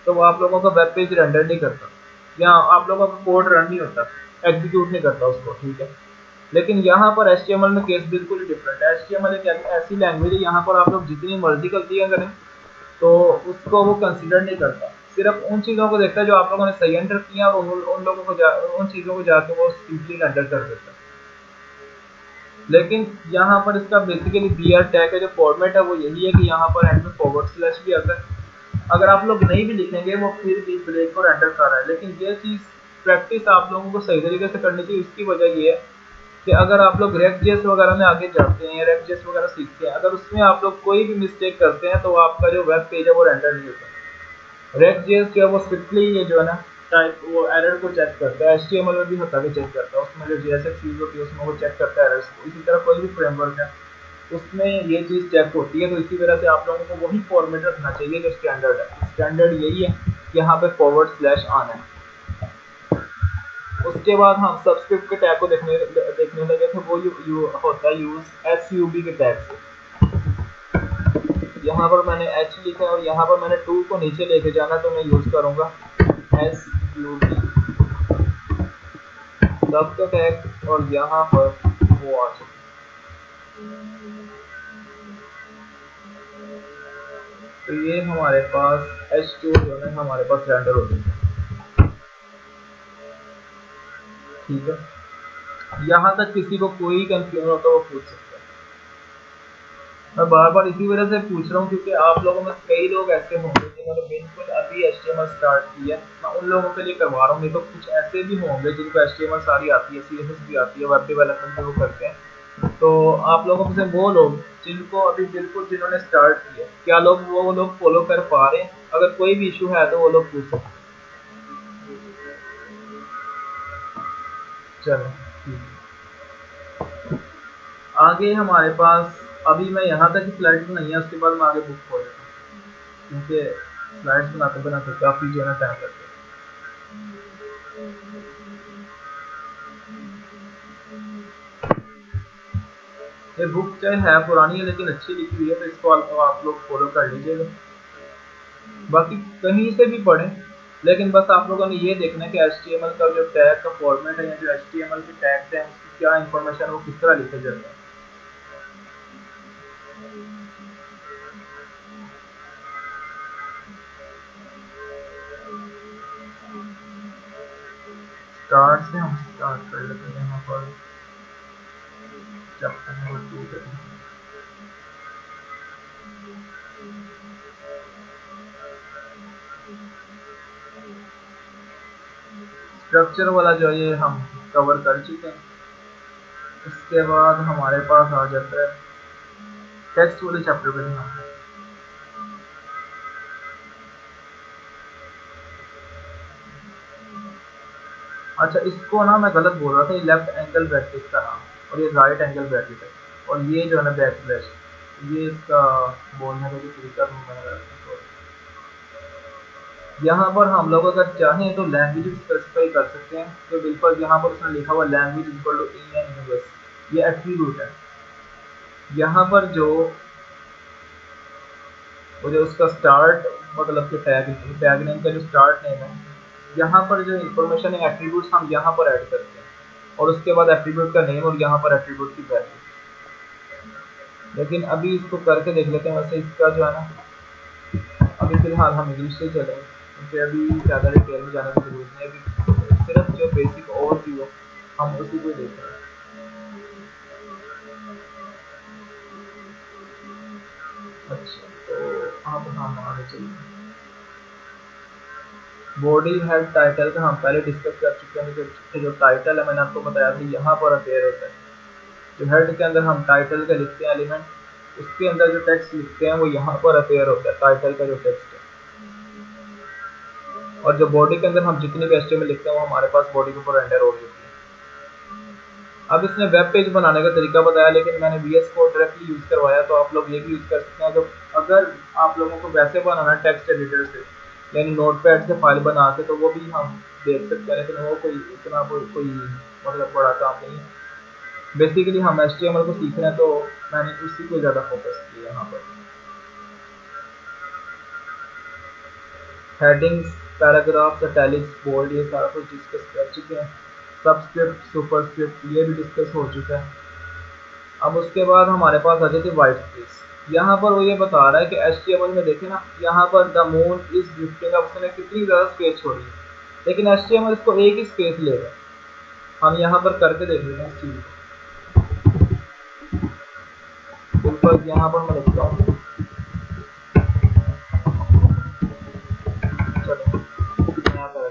S1: तो वो आप लोगों का वेब पेज रेंडर नहीं करता या आप लोगों का कोड रन नहीं होता, एग्जीक्यूट नहीं करता उसको, ठीक है। लेकिन यहाँ पर HTML में केस बिल्कुल ही डिफरेंट है। HTML एक ऐसी लैंग्वेज है, यहाँ पर आप लोग जितनी मर्जी गलतियाँ करें तो उसको वो कंसिडर नहीं करता, सिर्फ उन चीज़ों को देखता है जो आप लोगों ने सही एंटर किया और उन लोगों को उन चीज़ों को जाके वो सिंपली एंटर कर देता है। लेकिन यहाँ पर इसका बेसिकली BR टैग का जो फॉर्मेट है वो यही है कि यहाँ पर एंड में फॉरवर्ड स्लैश भी आता है। अगर आप लोग नहीं भी लिखेंगे वो फिर भी ब्रेक को रेंडर कर रहा है, लेकिन ये चीज़ प्रैक्टिस आप लोगों को सही तरीके से करनी चाहिए। इसकी वजह ये है कि अगर आप लोग React.js वगैरह में आगे जाते हैं या React.js वगैरह सीखते हैं, अगर उसमें आप लोग कोई भी मिस्टेक करते हैं तो आपका जो वेब पेज है वो रेंडर नहीं होता। React.js जो है वो स्ट्रिक्टली ये जो है ना टाइप वो एरर को चेक करता है, HTML में भी होता है चेक करता है, उसमें जो JSX यूज होती है उसमें वो चेक करता है एरर्स को। इसी तरह कोई भी फ्रेमवर्क है उसमें ये चीज़ चेक होती है, तो इसी वजह से आप लोगों को वही फॉर्मेट रखना चाहिए जो स्टैंडर्ड है। स्टैंडर्ड यही है कि यहाँ पे फॉरवर्ड स्लैश आना है। उसके बाद हम सबस्क्रिप्ट के टैग को देखने लगे थे, वो होता है यूज SUB के टैग से। यहाँ पर मैंने H लिखा है और यहाँ पर मैंने 2 को नीचे लेके जाना तो मैं यूज करूँगा SUB सब का टैग और यहाँ पर वो आ चुका। तो ये हमारे पास H2 जो है हमारे पास रेंडर हो चुका है, ठीक है। यहाँ तक किसी को कोई कंफ्यूजन हो तो वो पूछ सकता है। मैं बार बार इसी वजह से पूछ रहा हूँ क्योंकि आप लोगों में कई लोग ऐसे होंगे जिन्होंने बिल्कुल अभी HTML स्टार्ट किया है, मैं उन लोगों के लिए करवा रहा हूँ। नहीं तो कुछ ऐसे भी होंगे जिनको HTML सारी आती है, CSS भी आती है, वेब डेवलपमेंट भी वो करते हैं। तो आप लोगों में से वो लोग जिनको अभी बिल्कुल जिन्होंने स्टार्ट किया, क्या वो लोग फॉलो कर पा रहे हैं? अगर कोई भी इशू है तो वो लोग पूछ सकते हैं। चलो ठीक है। आगे हमारे पास अभी मैं यहाँ तक की स्लाइड्स नहीं है, उसके बाद मैं आगे बुक खोल लेता हूँ क्योंकि स्लाइड्स बनाते बनाते काफ़ी जो है टाइम लगता है। ये बुक चाहे है पुरानी है लेकिन अच्छी लिखी हुई है, तो इसको आप लोग फॉलो कर लीजिएगा। बाकी कहीं से भी पढ़ें, लेकिन बस आप लोगों ने ये देखना है कि HTML का जो टैग का फॉर्मेट है या जो HTML के टैग्स हैं उसकी क्या इंफॉर्मेशन है, वो किस तरह लिखे जाते हैं। स्टार्ट से हम स्टार्ट कर लेते हैं। यहाँ पर चैप्टर नंबर 2 करते हैं। स्ट्रक्चर वाला जो ये हम कवर कर चुके हैं। इसके बाद हमारे पास आ जाता है टेक्स्ट वाले चैप्टर पे ध्यान। अच्छा, इसको ना मैं गलत बोल रहा था, ये लेफ्ट एंगल ब्रैकेट का नाम और ये राइट एंगल ब्रैकेट है, और ये जो है ना बैक स्लैश, ये इसका बोलने का जो तरीका था मैंने गलत किया। यहाँ पर हम लोग अगर चाहें तो लैंग्वेज स्पेसिफाई कर सकते हैं, तो बिल्कुल यहाँ पर उसने लिखा हुआ language equal to EN US, ये एट्रीब्यूट है। यहाँ पर जो मुझे उसका स्टार्ट मतलब कि टैग नेम का जो स्टार्ट नेम है, यहाँ पर जो इन्फॉर्मेशन है एट्रीब्यूट्स हम यहाँ पर ऐड करते हैं और उसके बाद एट्रीब्यूट का नेम और यहाँ पर एट्रीब्यूट की वैल्यू। लेकिन अभी इसको करके देख लेते हैं। वैसे इसका जो है ना अभी फिलहाल हम इंग्लिश से चलें क्योंकि अभी ज़्यादा डिटेल में जाने की जरूरत नहीं है, अभी सिर्फ जो बेसिक ओवरव्यू है हम उसी को देख रहे हैं। अच्छा, तो अब हम आगे चलिए। बॉडी हेड टाइटल का हम पहले डिस्कस कर चुके हैं। जो टाइटल है मैंने आपको बताया था यहाँ पर अपेयर होता है। जो हेड के अंदर हम टाइटल का लिखते हैं एलिमेंट, उसके अंदर जो टेक्स्ट लिखते हैं वो यहाँ पर अपेयर होता है, टाइटल का जो टेक्स्ट है। और जो बॉडी के अंदर हम जितनी भी HTML लिखते हैं वो हमारे पास बॉडी के ऊपर रेंडर हो जाती है। अब इसने वेब पेज बनाने का तरीका बताया, लेकिन मैंने VS कोड डायरेक्टली यूज़ करवाया, तो आप लोग ये भी यूज़ कर सकते हैं। तो अगर आप लोगों को वैसे बनाना है टेक्स्ट एडिटर से यानी नोटपैड से फाइल बना के, तो वो भी हम देख सकते हैं, लेकिन वो कोई इतना कोई मतलब बड़ा काम नहीं है। बेसिकली हम HTML को सीख रहे हैं तो मैंने उसी को ज़्यादा फोकस किया यहाँ पर। हेडिंग्स, पैराग्राफ्स, इटैलिक्स, बोल्ड, ये सारा कुछ डिस्कस कर चुके हैं। सबस्क्रिप्ट, सुपरस्क्रिप्ट ये भी डिस्कस हो चुका है। अब उसके बाद हमारे पास आ जाती है वाइट स्पेस। यहाँ पर वो ये बता रहा है कि HTML में देखें ना, यहाँ पर द मून इज ड्रिफ्टिंग, अब उसने कितनी ज़्यादा स्पेस छोड़ी है, लेकिन HTML इसको एक ही स्पेस लेगा। हम यहाँ पर करके देख लेते हैं इस चीज़ को। बिल्कुल यहाँ पर मैं लिखता हूँ, चलो यहाँ पर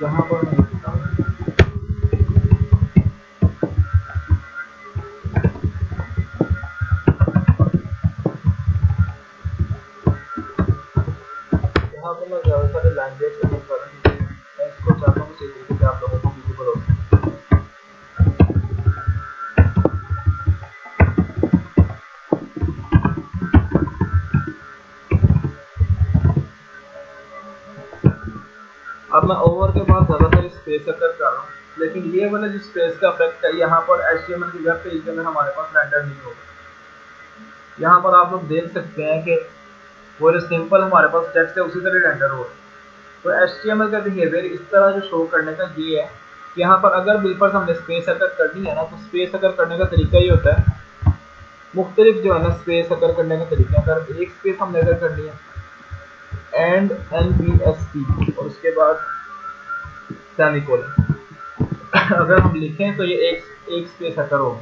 S1: यहाँ पर मैं लिखता हूँ, यहाँ पर मैं ज़्यादा सारे लैंग्वेज का यूज़ कर रहा हूँ क्योंकि मैं इसको चाहता हूँ सही तरीके से आप लोगों को विजिबल हो। अब मैं ओवर के बाद ज़्यादातर स्पेस कर रहा हूँ, लेकिन ये वाला जो स्पेस का इफेक्ट है यहाँ पर HTML की वेब पेज के अंदर हमारे पास रेंडर नहीं होगा। यहाँ पर आप लोग देख सकते हैं कि वो जो सिंपल हमारे पास टेक्स्ट है उसी तरह रेंडर हो रहा है। तो HTML का बिहेवियर इस तरह जो शो करने का ये है कि यहाँ पर अगर बिल्कुल हमने स्पेस अकर करनी है ना, तो स्पेस अकर करने का तरीका ये होता है, मुख्तलिफ जो है ना स्पेस अकर करने का तरीका। अगर एक स्पेस हमने अगर करनी है एंड NVSP और उसके बाद सेमीकोलन, अगर हम लिखें तो ये एक स्पेस अकर होगा।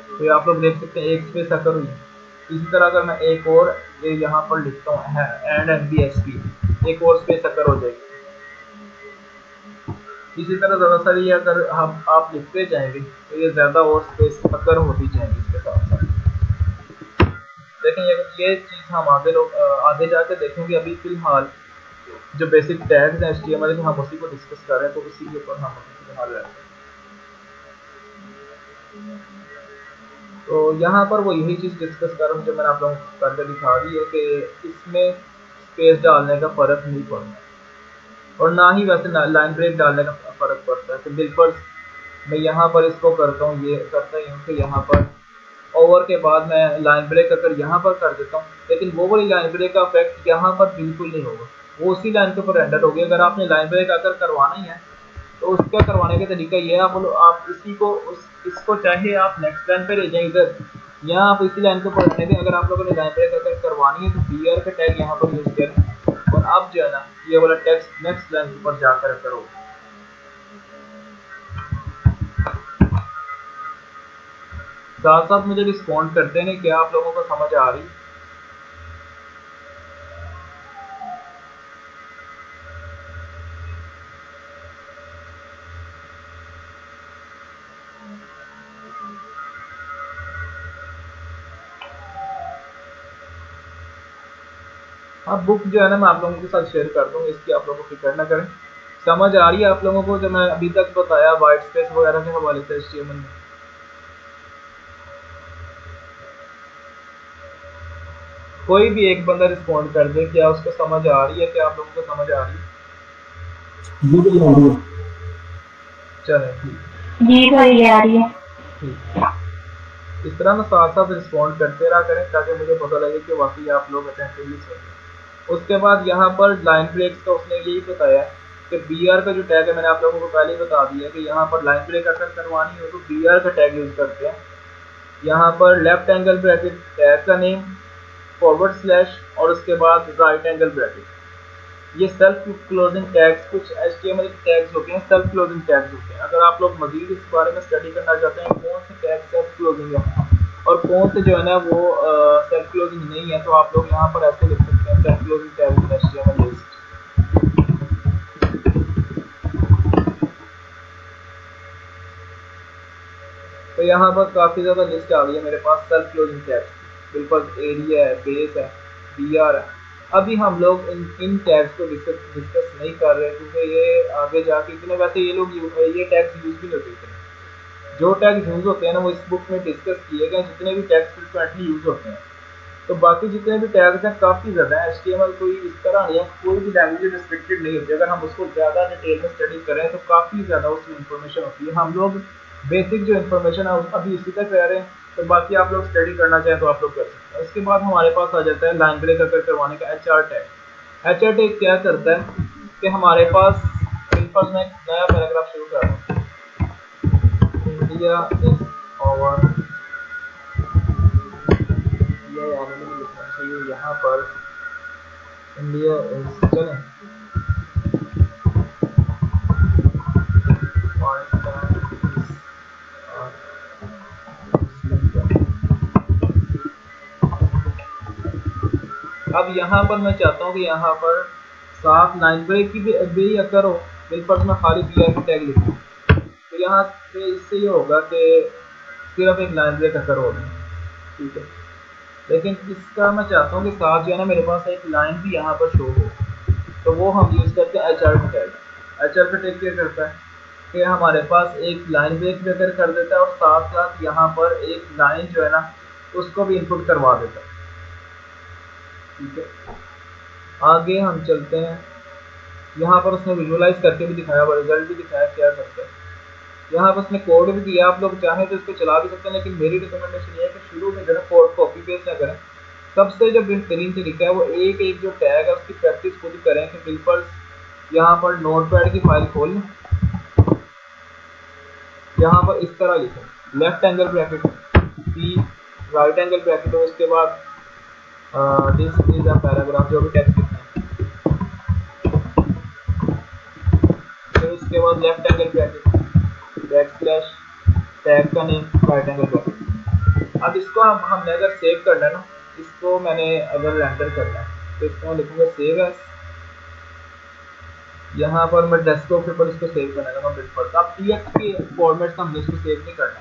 S1: तो ये आप लोग देख सकते हैं एक स्पेस अकर हुई। इसी तरह अगर मैं एक और ये यहाँ पर लिखता हूँ एंड NVSP, एक और स्पेस अकर हो जाएगी। इसी तरह ज़्यादा सारी अगर हम आप लिखते जाएंगे तो ये ज़्यादा और स्पेस अकर होती जाएंगी इसके साथ साथ। लेकिन ये चीज़ हम आगे जाके देखेंगे। अभी फिलहाल जो बेसिक टैग्स हैं HTML के, हम उसी को डिस्कस कर रहे हैं, तो उसी के ऊपर हम फिलहाल रहते हैं। तो यहाँ पर वो यही चीज़ डिस्कस कर रहा हूँ जो मैंने आप लोगों को करके दिखा दी है कि इसमें स्पेस डालने का फ़र्क नहीं पड़ता और ना ही वैसे लाइन ब्रेक डालने का फ़र्क पड़ता है। तो बिल्कुल मैं यहाँ पर इसको करता हूँ, ये करता ही हूँ कि यहाँ पर ओवर के बाद मैं लाइन ब्रेक अगर यहाँ पर कर देता हूँ, लेकिन वो वाली लाइन ब्रेक का इफेक्ट यहाँ पर बिल्कुल नहीं होगा, वो उसी लाइन के ऊपर रेंडर होगी। अगर आपने लाइन ब्रेक अगर करवाना ही है तो उसका करवाने का तरीका ये है, आप इसी को इसको चाहे आप नेक्स्ट लाइन पे ले जाएं इधर, या आप इसी लाइन के ऊपर रहने दें। अगर आप लोगों ने लाइन ब्रेक अगर करवानी है तो BR का टैग यहाँ पर यूज़ करें और अब जो है ना ये वाला टेक्स्ट नेक्स्ट लाइन के ऊपर जाकर करो। साथ साथ मुझे रिस्पॉन्ड करते हैं, क्या आप लोगों को समझ आ रही? अब बुक जो है ना मैं आप लोगों के साथ शेयर कर दूँगा, इसकी आप लोगों को फिक्र ना करें। समझ आ रही है आप लोगों को जो मैं अभी तक बताया वाइट स्पेस वगैरह के हवाले से HTML में? कोई भी एक बंदा रिस्पॉन्ड कर दे, क्या उसको समझ आ रही है, क्या आप लोगों को समझ आ रही है?
S2: जी भाई आ रही है।
S1: चलें ठीक।
S3: जी भाई आ रही है।
S1: ठीक, इस तरह ना साथ साथ रिस्पॉन्ड करते रहा करें ताकि मुझे पता लगे कि वाकई आप लोग अटेंटिवली सुन रहे हैं। उसके बाद यहाँ पर लाइन ब्रेक्स का उसने यही बताया कि BR का जो टैग है, मैंने आप लोगों को पहले ही बता दिया कि यहाँ पर लाइन ब्रेक अगर करवानी हो तो BR का टैग यूज़ करते हैं। यहाँ पर लेफ्ट एंगल ब्रैकेट, टैग का नेम, फॉरवर्ड स्लैश और उसके बाद राइट एंगल ब्रैकेट। ये सेल्फ क्लोजिंग टैग्स, कुछ HTML के टैग्स होते हैं सेल्फ क्लोजिंग टैग्स होते हैं। अगर आप लोग मजीद इस बारे में स्टडी करना चाहते हैं कौन से टैग सेल्फ क्लोजिंग है और कौन से जो है ना वो सेल्फ क्लोजिंग नहीं है, तो आप लोग यहाँ पर ऐसे लिख सकते हैं self closing tag in HTML list. तो यहाँ पर काफ़ी ज़्यादा लिस्ट आ गई है मेरे पास सेल्फ क्लोजिंग टैग्स। बिल्कुल एरिया है, बेस है, BR है, अभी हम लोग इन टैग्स को डिस्कस नहीं कर रहे क्योंकि ये आगे जाके इतने, वैसे ये लोग ये टैग्स यूज भी नहीं होते इतने। जो टैग्स यूज होते हैं ना वो इस बुक में डिस्कस किए गए, जितने भी टैग्स फ्रिक्वेंटली यूज होते हैं। तो बाकी जितने भी टैग्स हैं काफ़ी ज़्यादा है। HTML कोई इस तरह नहीं है, कोई भी लैंग्वेज रिस्ट्रिक्टेड नहीं होती। अगर हम उसको ज़्यादा डिटेल में स्टडी करें तो काफ़ी ज़्यादा उसमें इंफॉर्मेशन होती है। हम लोग बेसिक जो इन्फॉर्मेशन है अभी इसी तक रह रहे हैं, तो बाकी आप लोग स्टडी करना चाहें तो आप लोग कर सकते हैं। उसके बाद हमारे पास आ जाता है लाइन ब्रेक अगर करवाने का HR टैग। HR टैग क्या करता है कि हमारे पास, सिंपल मैं एक नया पैराग्राफ शुरू कर रहा हूँ। इंडिया इज ओवर, ये यानी नहीं लिखना चाहिए यहाँ पर, इंडिया इज, चलें, अब यहाँ पर मैं चाहता हूँ कि यहाँ पर साफ लाइन ब्रेक की भी अगर हो, बिल्कुल मैं खाली BRB टैग लिखूँ, तो यहाँ पे इससे ये होगा कि सिर्फ एक लाइन ब्रेक अगर होगा, ठीक है। लेकिन इसका मैं चाहता हूँ कि साथ जो है ना मेरे पास एक लाइन भी यहाँ पर शो हो, तो वो हम यूज़ करते हैं HR टैग। HR टैग क्या करता है कि हमारे पास एक लाइन ब्रेक भी अगर कर देता है और साथ साथ यहाँ पर एक लाइन जो है ना उसको भी इनपुट करवा देता है, ठीक है। आगे हम चलते हैं, यहाँ पर उसने विजुअलाइज करके भी दिखाया और रिजल्ट भी दिखाया क्या करते हैं। यहाँ पर उसने कोड भी दिया, आप लोग चाहें तो इसको चला भी सकते हैं, लेकिन मेरी रिकमेंडेशन ये है कि शुरू में जो है कोड कॉपी पेस्ट ना करें। सबसे जो बेहतरीन तरीका है वो एक एक जो टैग है उसकी प्रैक्टिस खुद करें कि बिल्कुल यहाँ पर नोटपैड की फाइल खोल लें, यहाँ पर इस तरह लिखें left angle bracket P right angle bracket हो, उसके बाद दिस इज अ पैराग्राफ जो भी टेक्स्ट लिखना है, फिर उसके बाद left angle bracket back slash tag का नेम राइट एंगल ब्रैकेट। अब इसको हमने अगर सेव करना है ना, इसको मैंने अगर रेंडर करना है तो इसको मैं लिखूंगा सेव एज। यहाँ पर मैं डेस्कटॉप के ऊपर इसको सेव करना है बिल्कुल। अब TXT के फॉर्मेट से हमने इसको सेव नहीं करना,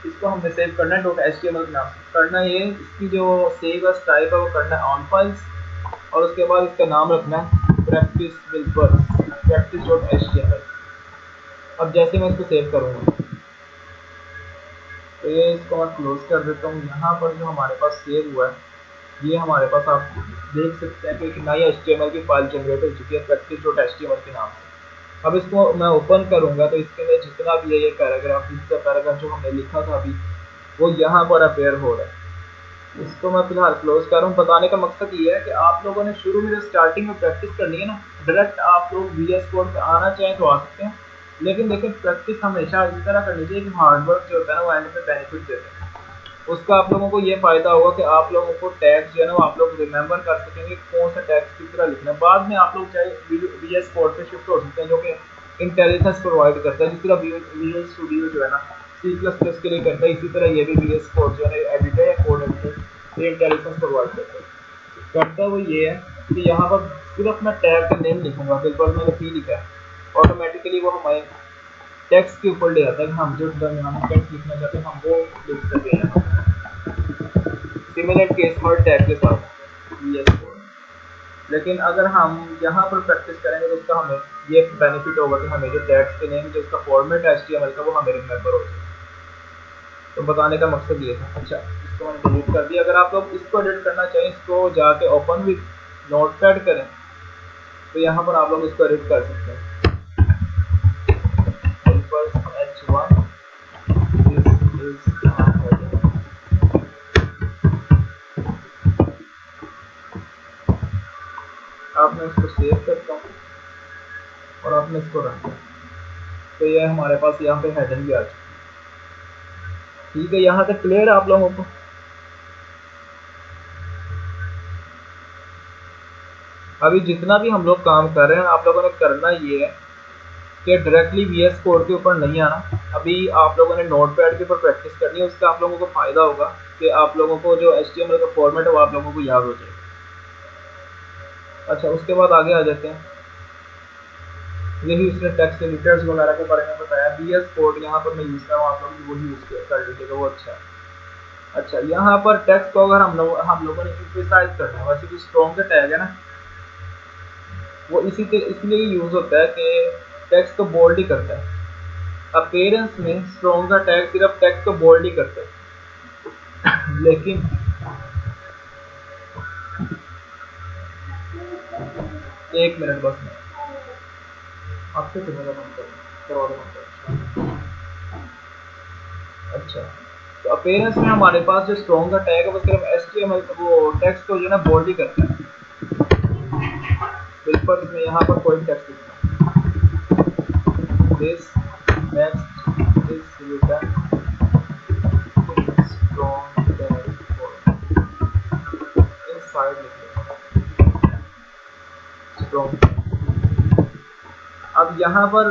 S1: इसको हमने सेव करना है .html के नाम से। करना ये इसकी जो सेव एज टाइप है वो करना है ऑन फाइल्स, और उसके बाद इसका नाम रखना है प्रैक्टिस बिल्कुल practice.html। अब जैसे मैं इसको सेव करूँगा तो ये इसको मैं क्लोज कर देता हूँ। यहाँ पर जो हमारे पास सेव हुआ है ये हमारे पास आप देख सकते हैं कि एक नई HTML की फाइल जनरेट हो चुकी है practice.html के नाम से। अब इसको मैं ओपन करूँगा तो इसके अंदर जितना भी है ये पैराग्राफ, इसका पैराग्राफ जो हमने लिखा था अभी वो यहाँ पर अपेयर हो रहा है। इसको मैं फिलहाल क्लोज कर रहा हूँ। बताने का मकसद ये है कि आप लोगों ने शुरू में जो स्टार्टिंग में प्रैक्टिस करनी है ना, डायरेक्ट आप लोग VS कोड पे आना चाहें तो आ सकते हैं, लेकिन देखिए प्रैक्टिस हमेशा इस तरह करनी चाहिए कि हार्डवर्क जो होता है ना वो एंड पे बेनिफिट देता है। उसका आप लोगों को ये फ़ायदा होगा कि आप लोगों को टैग्स जो है ना वो आप लोग रिमेंबर कर सकेंगे कौन सा टैग्स किस तरह लिखना है। बाद में आप लोग चाहे VS कोड पे शिफ्ट हो सकते हैं जो कि इंटेलिजेंस प्रोवाइड करता है, जिस तरह विजुअल स्टूडियो जो है ना C++ के लिए करता है, इसी तरह ये भी VS कोड जो है एडिटर या कोड एडिटर ये इंटेलिजेंस प्रोवाइड करता है। वो ये है कि यहाँ पर सिर्फ मैं टैग का नेम लिखूंगा, बिल्कुल मैंने P लिखा है, ऑटोमेटिकली वो हमारे टेक्स्ट के ऊपर ले जाता है कि हम जो हम टेक्स्ट लिखना चाहते हैं हम वो लिख सकते हैं। सिमिलर केस हर टैग के साथ VS कोड। लेकिन अगर हम यहाँ पर प्रैक्टिस करेंगे तो उसका हमें ये बेनिफिट होगा कि हमें जो टैग्स के नेम जो उसका फॉर्मेट है HTML का वो हमें रिमेंबर हो जाए। तो बताने का मकसद ये था। अच्छा, इसको मैंने डिलीट कर दिया। अगर आप लोग इसको एडिट करना चाहें, इसको जाके ओपन विद नोटपैड करें तो यहाँ पर आप लोग इसको एडिट कर सकते हैं। H1 this is आप मैं इसको सेव करता हूँ और आपने इसको रख दिया तो ये हमारे पास यहाँ पे हेडिंग भी आ चुकी है। ठीक है, यहाँ तक क्लियर है आप लोगों को? अभी जितना भी हम लोग काम कर रहे हैं आप लोगों ने करना ये है कि डायरेक्टली VS कोड के ऊपर नहीं आना। अभी आप लोगों ने नोटपैड के ऊपर प्रैक्टिस करनी है, उसका आप लोगों को फ़ायदा होगा कि आप लोगों को जो HTML का फॉर्मेट है वो आप लोगों को याद हो जाएगा। अच्छा, उसके बाद आगे आ जाते हैं। यही उसने टेक्स्ट एडिटर्स वगैरह के बारे में बताया। VS कोड यहाँ पर मैं यूज़ कर रहा हूँ, आप लोग वही यूज़ कर लीजिएगा, वो अच्छा है। अच्छा, यहाँ पर टेक्स्ट को अगर हम लोगों ने इम्प्रेसाइज करना है, वैसे जो स्ट्रॉन्ग का टैग है ना वो इसलिए यूज़ होता है कि टेक्स्ट को बोल्ड ही करता है। अपीयरेंस में स्ट्रॉन्ग का टैग सिर्फ टेक्स्ट को बोल्ड ही करता है, लेकिन एक मिनट बस मैं आपसे सुनने का मन करवा दूँ। अच्छा, तो अपीयरेंस में हमारे पास जो स्ट्रॉन्ग का टैग है वो सिर्फ एचटीएमएल वो टेक्स्ट को जो है ना बोल्ड ही करता है। बिल्कुल में यहाँ पर कोई टेक्स्ट नहीं है। This next is written in strong tag inside strong. अब यहाँ पर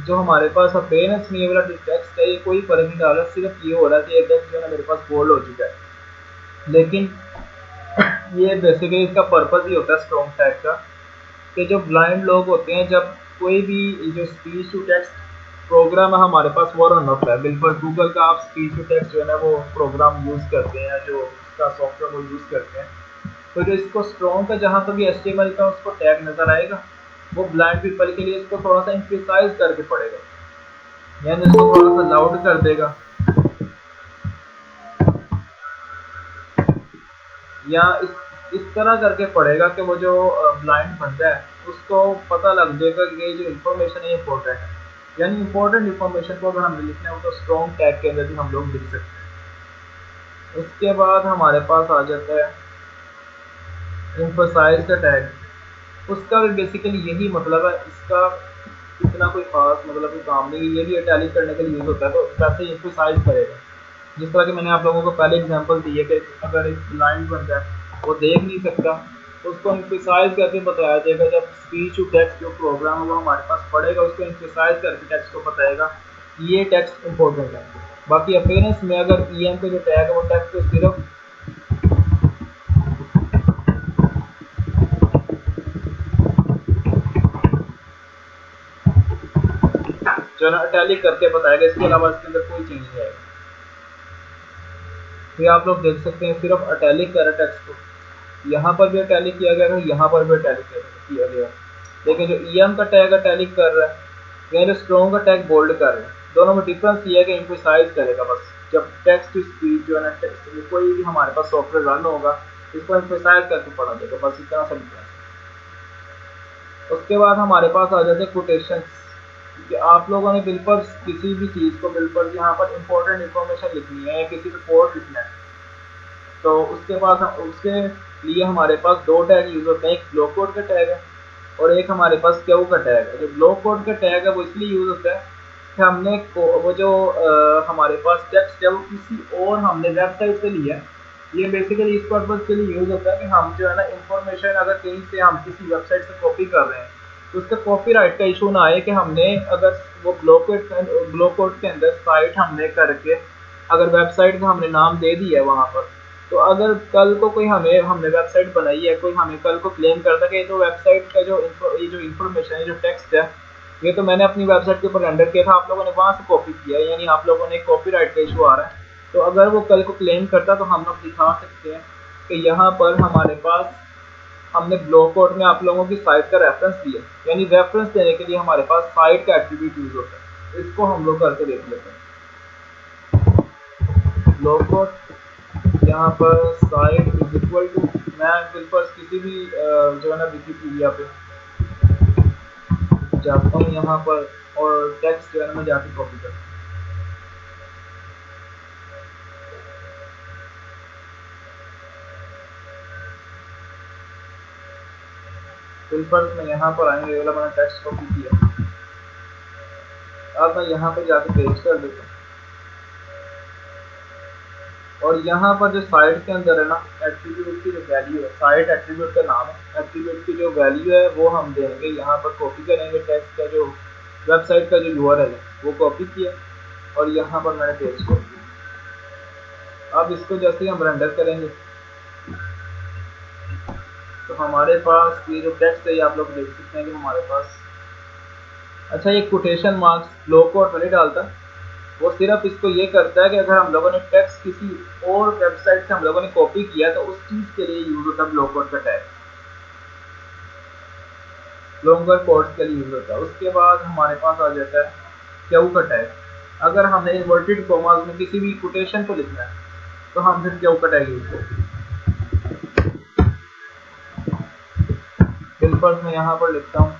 S1: जो हमारे पास अपीयरेंस में ये वाला टेक्स्ट है ये कोई फर्क नहीं डाला, सिर्फ ये हो रहा है कि ये टेक्स्ट जो है ना मेरे पास बोल्ड हो चुका है। लेकिन ये बेसिकली इसका पर्पस ही होता है स्ट्रॉन्ग टैग का, कि जो ब्लाइंड लोग होते हैं जब कोई भी जो स्पीच टू टेक्स्ट प्रोग्राम है हमारे पास वो रन होता है। बिल्कुल गूगल का आप स्पीच टू टेक्स्ट जो है ना वो प्रोग्राम यूज़ करते हैं, जो उसका सॉफ्टवेयर वो यूज़ करते हैं, तो जो इसको स्ट्रॉन्ग का जहाँ पर भी एचटीएमएल का उसको टैग नज़र आएगा वो ब्लाइंड पीपल के लिए इसको थोड़ा सा एम्फसाइज करके पड़ेगा, यानी इसको थोड़ा सा लाउड कर देगा या इस तरह करके पड़ेगा कि वो जो ब्लाइंड बंदा है उसको पता लग जाएगा कि ये जो इन्फॉर्मेशन है इंपॉर्टेंट है। यानी इंपॉर्टेंट इन्फॉर्मेशन को अगर हमें लिखना है तो स्ट्रॉन्ग टैग के अंदर भी हम लोग लिख सकते हैं। उसके बाद हमारे पास आ जाता है एम्फसाइज का टैग। उसका भी बेसिकली यही मतलब है, इसका इतना कोई खास मतलब कोई काम नहीं है, ये भी इटैलिक करने के लिए यूज़ होता है, तो वैसे एम्फसाइज करेगा। जिस तरह कि मैंने आप लोगों को पहले एग्जांपल दी है कि अगर एक ब्लाइंड बंदा है वो देख नहीं सकता तो उसको एम्फसाइज करके बताया जाएगा। जब स्पीच टू टेक्स्ट जो प्रोग्राम है वो हमारे पास पढ़ेगा उसको एम्फसाइज करके टेक्स्ट को बताएगा ये टेक्स्ट इंपॉर्टेंट है। बाकी अपीयरेंस में अगर ईएम का जो टैग है वो टेक्स्ट को सिर्फ जो है इटैलिक करके बताएगा, इसके अलावा इसके अंदर कोई चेंज नहीं आएगा। तो आप लोग देख सकते हैं सिर्फ इटैलिक कर टेक्स्ट को, यहाँ पर भी इटैलिक किया गया है, यहाँ पर भी इटैलिक किया गया है। लेकिन जो ईएम का टैग इटैलिक कर रहा है या जो स्ट्रॉन्ग का टैग बोल्ड कर रहा है, दोनों में डिफरेंस ये है कि एम्फसाइज करेगा बस। जब टेक्स्ट टू स्पीच जो है ना कोई भी हमारे पास सॉफ्टवेयर रन होगा इसको एम्फसाइज करके पढ़ा जाएगा, बस इतना सा डिफरेंस। उसके बाद हमारे पास आ जाते हैं कोटेशन, कि आप लोगों ने बिल्कुल किसी भी चीज़ को बिल्कुल यहाँ पर इंपॉर्टेंट इंफॉर्मेशन लिखनी है या किसी रिपोर्ट लिखना है तो उसके पास उसके लिए हमारे पास दो टैग यूज़ होते हैं, एक ब्लॉक कोड का टैग है और एक हमारे पास क्यू का टैग है। जो ब्लॉक कोड का टैग है वो इसलिए यूज़ होता है कि हमने वो जो हमारे पास टेक्स्ट है वो किसी और हमने वेबसाइट से लिया है। ये बेसिकली इस पर्पज़ के लिए यूज़ होता है कि हम जो है ना इंफॉर्मेशन अगर कहीं से हम किसी वेबसाइट से कॉपी कर रहे हैं तो उसका कॉपीराइट का इशू ना आए, कि हमने अगर वो ब्लॉक कोड के अंदर साइट हमने करके अगर वेबसाइट का हमने नाम दे दिया है वहाँ पर, तो अगर कल को कोई हमने वेबसाइट बनाई है, कोई हमें कल को क्लेम करता है कि ये तो वेबसाइट का ये जो इन्फॉर्मेशन है, जो टेक्स्ट है, ये तो मैंने अपनी वेबसाइट के ऊपर रेंडर किया था, आप लोगों ने वहाँ से कॉपी किया है, यानी आप लोगों ने कॉपीराइट का इशू आ रहा है। तो अगर वो कल को क्लेम करता तो हम लोग दिखा सकते हैं कि यहाँ पर हमारे पास हमने ब्लॉक कोड में आप लोगों की साइट का रेफरेंस दिया, यानी रेफरेंस देने के लिए हमारे पास साइट का एट्रीब्यूट यूज होता है। इसको हम लोग करके देख लेते हैं। ब्लॉक कोड यहाँ पर साइट इज इक्वल टू, मैं बिल्कुल किसी भी जो है ना विकिपीडिया पे जाता हूँ यहाँ पर और टेक्स्ट जो है ना मैं जाके कॉपी करता हूँ। बिल्कुल मैं यहाँ पर आएंगे, वाला मैंने टेक्स्ट कॉपी किया, अब मैं यहाँ पे जाके पेस्ट कर देता हूँ और यहाँ पर जो साइट के अंदर है ना एट्रीब्यूट की जो वैल्यू है, साइट एट्रीब्यूट का नाम है, एट्रीब्यूट की जो वैल्यू है वो हम देंगे, यहाँ पर कॉपी करेंगे टेक्स्ट का जो वेबसाइट का जो यूआरएल है वो कॉपी किया और यहाँ पर मैंने पेस्ट कर दिया। अब इसको जैसे ही हम रेंडर करेंगे तो हमारे पास ये जो टेक्स्ट है ये आप लोग देख सकते हैं कि हमारे पास, अच्छा ये कोटेशन मार्क्स ब्लॉक कोड में नहीं डालता, वो सिर्फ इसको ये करता है कि अगर हम लोगों ने टेक्स्ट किसी और वेबसाइट से हम लोगों ने कॉपी किया तो उस चीज़ के लिए यूज होता है ब्लॉक कोड का टैग। लॉन्गर कोड्स के लिए यूज होता है। उसके बाद हमारे पास आ जाता है क्यू का टैग। अगर हमने इन्वर्टेड कॉमास में किसी भी कोटेशन को लिखना है तो हम फिर क्यू का टैग यूज करते हैं। सिंपल मैं यहाँ पर लिखता हूँ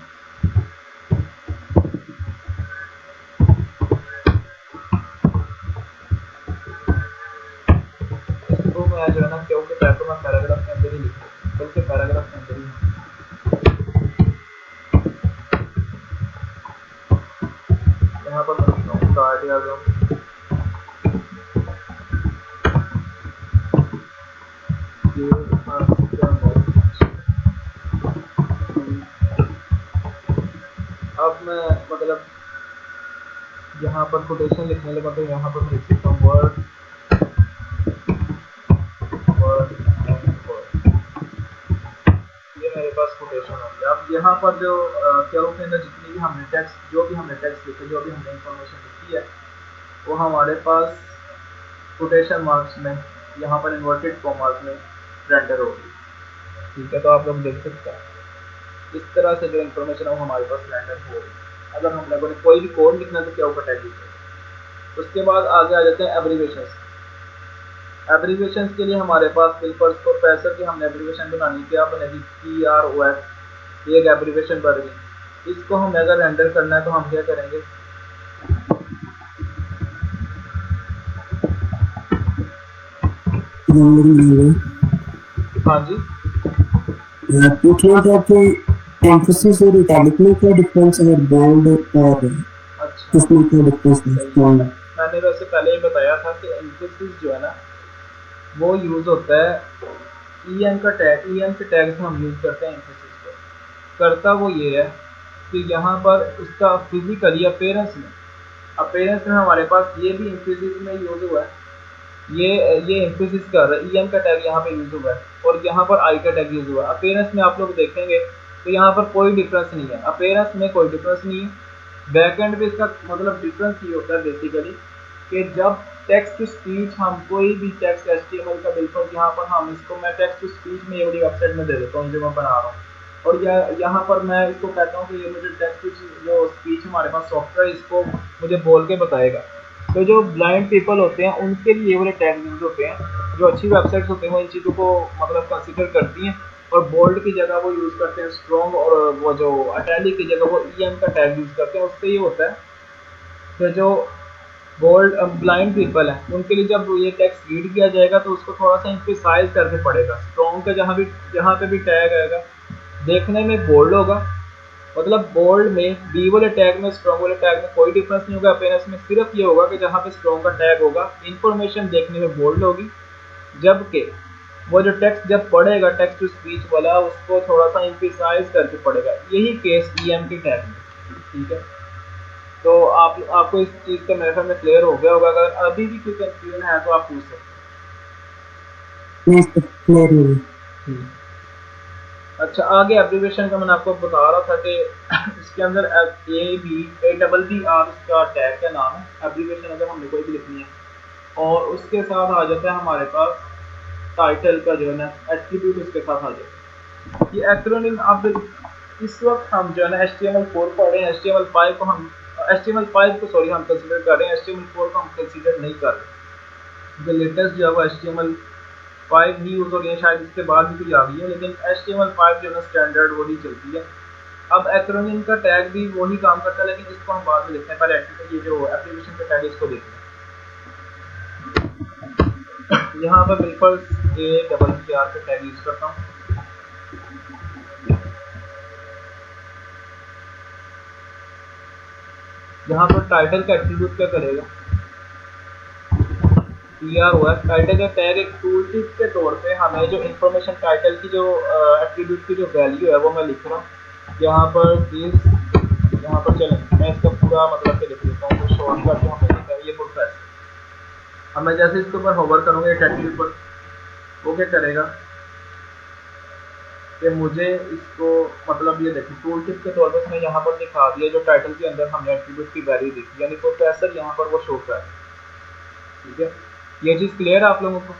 S1: इसको मैं जो है ना क्यू के टैग को मैं पैराग्राफ के अंदर ही लिख देता हूँ, बल्कि पैराग्राफ के अंदर ही यहाँ पर मैं लिखता हूँ कार्डियाग्राम अब मैं मतलब यहाँ पर कोटेशन लिखने लगा तो यहाँ पर मैं लिख सकता हूँ वर्ड वर्ड एंड वर्ड। ये मेरे पास कोटेशन हो गया। अब यहाँ पर जो क्यू के अंदर जितनी भी हमने टेक्स्ट जो भी हमने टेक्स्ट लिखे जो भी हमने इंफॉर्मेशन लिखी है वो हमारे पास कोटेशन मार्क्स में यहाँ पर इन्वर्टेड कॉमास में रेंडर होगी। ठीक है, तो आप लोग देख सकते हैं इस तरह से जो इन्फॉर्मेशन है वो हमारे पास रेंडर हो रही है। अगर हम लोगों ने कोई भी कोड लिखना है तो क्या ऊपर टैग लिखेगा। उसके बाद आगे आ जाते हैं एब्रीवेशंस। एब्रीवेशंस के लिए हमारे पास बिल्पर्स को पैसर की हमने एब्रीवेशन बनानी क्या बनेगी PROS, ये एक एब्रीवेशन बन गई। इसको हमें अगर रेंडर करना है तो हम क्या करेंगे, हाँ जी
S2: पूछना था कि एम्फेसिस और इटैलिक में क्या डिफरेंस है, बोल्ड और
S1: अच्छा
S2: इसमें क्या डिफरेंस है?
S1: मैंने वैसे पहले ही बताया था कि एम्फेसिस जो है ना वो यूज होता है EM का टैग, EM के टैग से हम यूज करते हैं एम्फेसिस को। करता वो ये है कि यहाँ पर उसका फिजिकली अपीयरेंस में हमारे पास ये भी एम्फेसिस में यूज हुआ है। ये एम्फेसिस कर रहा है, EM का टैग यहाँ पे यूज हुआ है और यहाँ पर आई का टैग यूज हुआ है। अपीयरेंस में आप लोग देखेंगे तो यहाँ पर कोई डिफरेंस नहीं है, अपीयरेंस में कोई डिफरेंस नहीं है। बैकएंड पे इसका मतलब डिफरेंस ये होता है बेसिकली कि जब टेक्स्ट टू स्पीच हम कोई भी टेक्स्ट HTML का बिल्कुल यहाँ पर हम इसको मैं टेक्स्ट टू स्पीच में ये वाली वेबसाइट में दे देता हूँ जो मैं बना रहा हूँ और यहाँ पर मैं इसको कहता हूँ कि ये मुझे टेक्स्ट टू जो स्पीच हमारे पास सॉफ्टवेयर इसको मुझे बोल के बताएगा। तो जो ब्लाइंड पीपल होते हैं उनके लिए ये वाले टैग यूज होते हैं। जो अच्छी वेबसाइट्स होते हैं वो इन चीज़ों को मतलब कंसिडर करती हैं और बोल्ड की जगह वो यूज़ करते हैं स्ट्रॉन्ग, और वो जो अटैलिक की जगह वो EM का टैग यूज़ करते हैं। उससे ये होता है कि जो बोल्ड ब्लाइंड पीपल हैं उनके लिए जब ये टेक्स्ट रीड किया जाएगा तो उसको थोड़ा सा एम्फसाइज करके पड़ेगा। स्ट्रॉन्ग का जहाँ पे भी टैग आएगा देखने में बोल्ड होगा, मतलब बोल्ड में बी वाले टैग में स्ट्रॉन्ग वाले टैग में कोई डिफरेंस नहीं होगा। अपीयरेंस में सिर्फ ये होगा कि जहाँ पे स्ट्रॉन्ग का टैग होगा इन्फॉर्मेशन देखने में बोल्ड होगी, जबकि वो जो टेक्स्ट जब पढ़ेगा टेक्स्ट टू स्पीच वाला उसको थोड़ा सा एम्फसाइज करके पढ़ेगा। यही केस EM के टैग में। ठीक है, तो आपको इस चीज़ का मेरे ख्याल में क्लियर हो गया होगा। अगर अभी भी कोई कंफ्यूजन है तो आप पूछ सकते हैं। अच्छा, आगे एब्रीविएशन का मैंने आपको बता रहा था कि इसके अंदर ABR इसका टैग का नाम है। एब्रीविएशन अगर हमने कोई भी लिखनी है और उसके साथ आ जाता है हमारे पास टाइटल का जो है ना एट्रीब्यूट उसके साथ आ जाता है। ये एक्रोनिम अब इस वक्त हम जो है ना HTML4 पढ़ रहे हैं, HTML5 को हम HTML5 को सॉरी हम कंसीडर कर रहे हैं, HTML4 को हम कंसीडर नहीं कर रहे। जो लेटेस्ट जो है वो HTML5 ही यूज़ हो रही है, शायद इसके बाद भी कोई आ गई है, लेकिन HTML5 जो है ना स्टैंडर्ड वही चलती है। अब एक्रोनिम का टैग भी वही काम करता है, लेकिन इसको हम बाद में देखते हैं। पहले ये जो एप्लीकेशन का टैग इसको देखते हैं। यहाँ पर बिल्कुल ARR का टैग यूज़ करता हूँ। यहाँ पर टाइटल का एट्रीब्यूट क्या करेगा, TROS टाइटल का टैग एक टूल टिप के तौर पे हमें जो इन्फॉर्मेशन टाइटल की जो एट्रीब्यूट की जो वैल्यू है वो मैं लिख रहा हूँ यहाँ पर दिस। यहाँ पर चलें मैं इसका पूरा मतलब के लिख देता हूँ, तो शॉर्टकट जो हमें लिखा है ये प्रोसेस। अब मैं जैसे इसके ऊपर होवर करूँगा एट्रीब्यूट पर, वो क्या करेगा कि मुझे इसको मतलब ये देखिए टूल टिप के तौर पर इसने यहाँ पर दिखा दिया जो टाइटल के अंदर हमने एट्रीब्यूट की वैल्यू देखी, यानी प्रोफेसर यहाँ पर वो शो कर है। ठीक है, ये चीज़ क्लियर है आप लोगों को।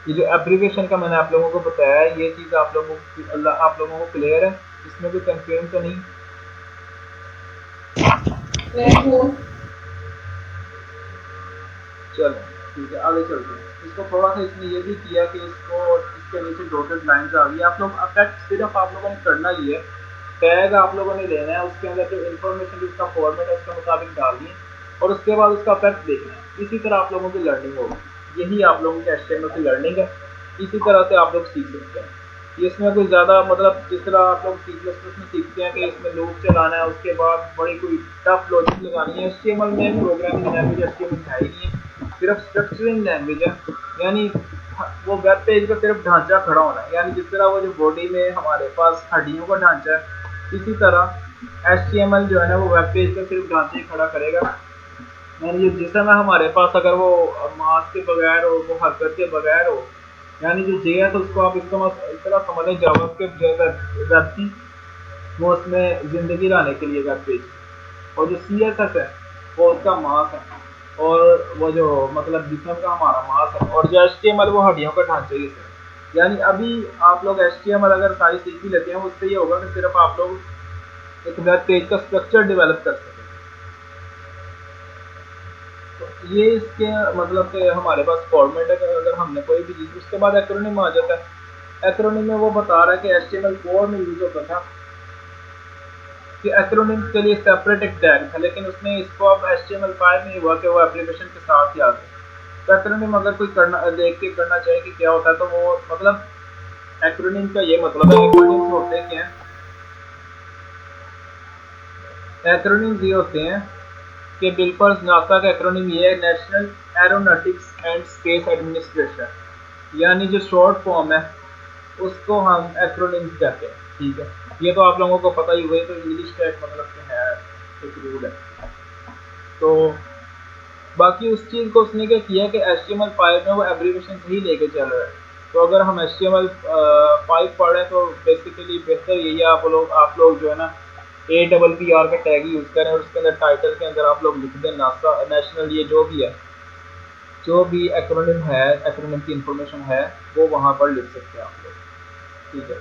S1: ये जो एब्रीविएशन का मैंने आप लोगों को बताया है, ये चीज़ आप लोगों को क्लियर है, इसमें कोई कंफ्यूजन तो नहीं? चलो ठीक है, आगे चलते हैं। इसको थोड़ा सा इसने ये भी किया कि इसको इसके नीचे डॉटेड लाइंस आ गई। आप लोग अफेक्ट सिर्फ आप लोगों ने करना ही है, टैग आप लोगों ने लेना है, उसके अंदर जो इन्फॉर्मेशन उसका फॉर्मेट है उसके मुताबिक डालनी है और उसके बाद उसका अफेक्ट देखना है। इसी तरह आप लोगों की लर्निंग होगी, यही आप लोगों की HTML की लर्निंग है। इसी तरह से आप लोग सीख सकते हैं। इसमें कोई ज़्यादा मतलब जिस तरह आप लोग C++ में सीखते हैं कि इसमें लूप चलाना है, उसके बाद बड़ी कोई टफ लॉजिक लगानी है, HTML में प्रोग्रामिंग लैंग्वेज HTML है ही नहीं है, सिर्फ स्ट्रक्चरिंग लैंग्वेज है। यानी वो वेब पेज का सिर्फ ढांचा खड़ा होना है, यानी जिस तरह वो जो बॉडी में हमारे पास हड्डियों का ढांचा है, इसी तरह HTML जो है ना वो वेब पेज का सिर्फ ढांचा ही खड़ा करेगा। यानी ये जिस समय हमारे पास अगर वो मास के बगैर हो, वो हरकत के बगैर हो, यानी जो JS उसको आप इस तरह समझ लें जावास्क्रिप्ट जो वेब की, वो उसमें ज़िंदगी लाने के लिए वेब पेज, और जो CSS है वो उसका मास है, और वो जो मतलब जिस्म का हमारा मास है, और जो HTML वो हड्डियों का ढांचा ही है। यानी अभी आप लोग HTML अगर सारी सीख भी लेते हैं, उससे ये होगा कि सिर्फ आप लोग एक वेब पेज का स्ट्रक्चर डेवलप कर सकें। तो ये इसके मतलब कि हमारे पास फॉर्मेट है कि अगर हमने कोई भी चीज़, उसके बाद एक्रोनिम आ जाता है। एक्रोनिम में वो बता रहा है कि HTML4 में यूज़ होता था कि एक्रोनिम के लिए सेपरेट एक टैग था, लेकिन उसने इसको अब HTML5 में हुआ कि वो एप्लीकेशन के साथ ही आ गया। तो एक्रोनिम अगर कोई करना देख के करना चाहे कि क्या होता है, तो वो मतलब एक्रोनिम का ये मतलब है, एक्रोनिम्स होते क्या हैं? एक्रोनिम्स ये होते हैं कि बिल्कुल नासा का एक्रोनिम ये है, national aeronautics and space administration, यानी जो शॉर्ट फॉर्म है उसको हम एक्रोनिम्स कहते हैं। ठीक है, ये तो आप लोगों को पता ही हुआ है, तो इंग्लिश का एक मतलब कि है, एक रूल है। तो बाकी उस चीज़ को उसने क्या किया कि HTML5 में वो एब्रीविएशन ही लेके चल रहा है। तो अगर हम HTML5 पढ़ें तो बेसिकली बेहतर यही है, आप लोग जो है ना APPR का टैग यूज़ करें, और उसके अंदर टाइटल के अंदर आप लोग लिख दें नासा नेशनल, ये जो भी है, जो भी एक्रोनिम है, एक्रोनिम की इंफॉर्मेशन है, वो वहाँ पर लिख सकते हैं आप लोग। ठीक है,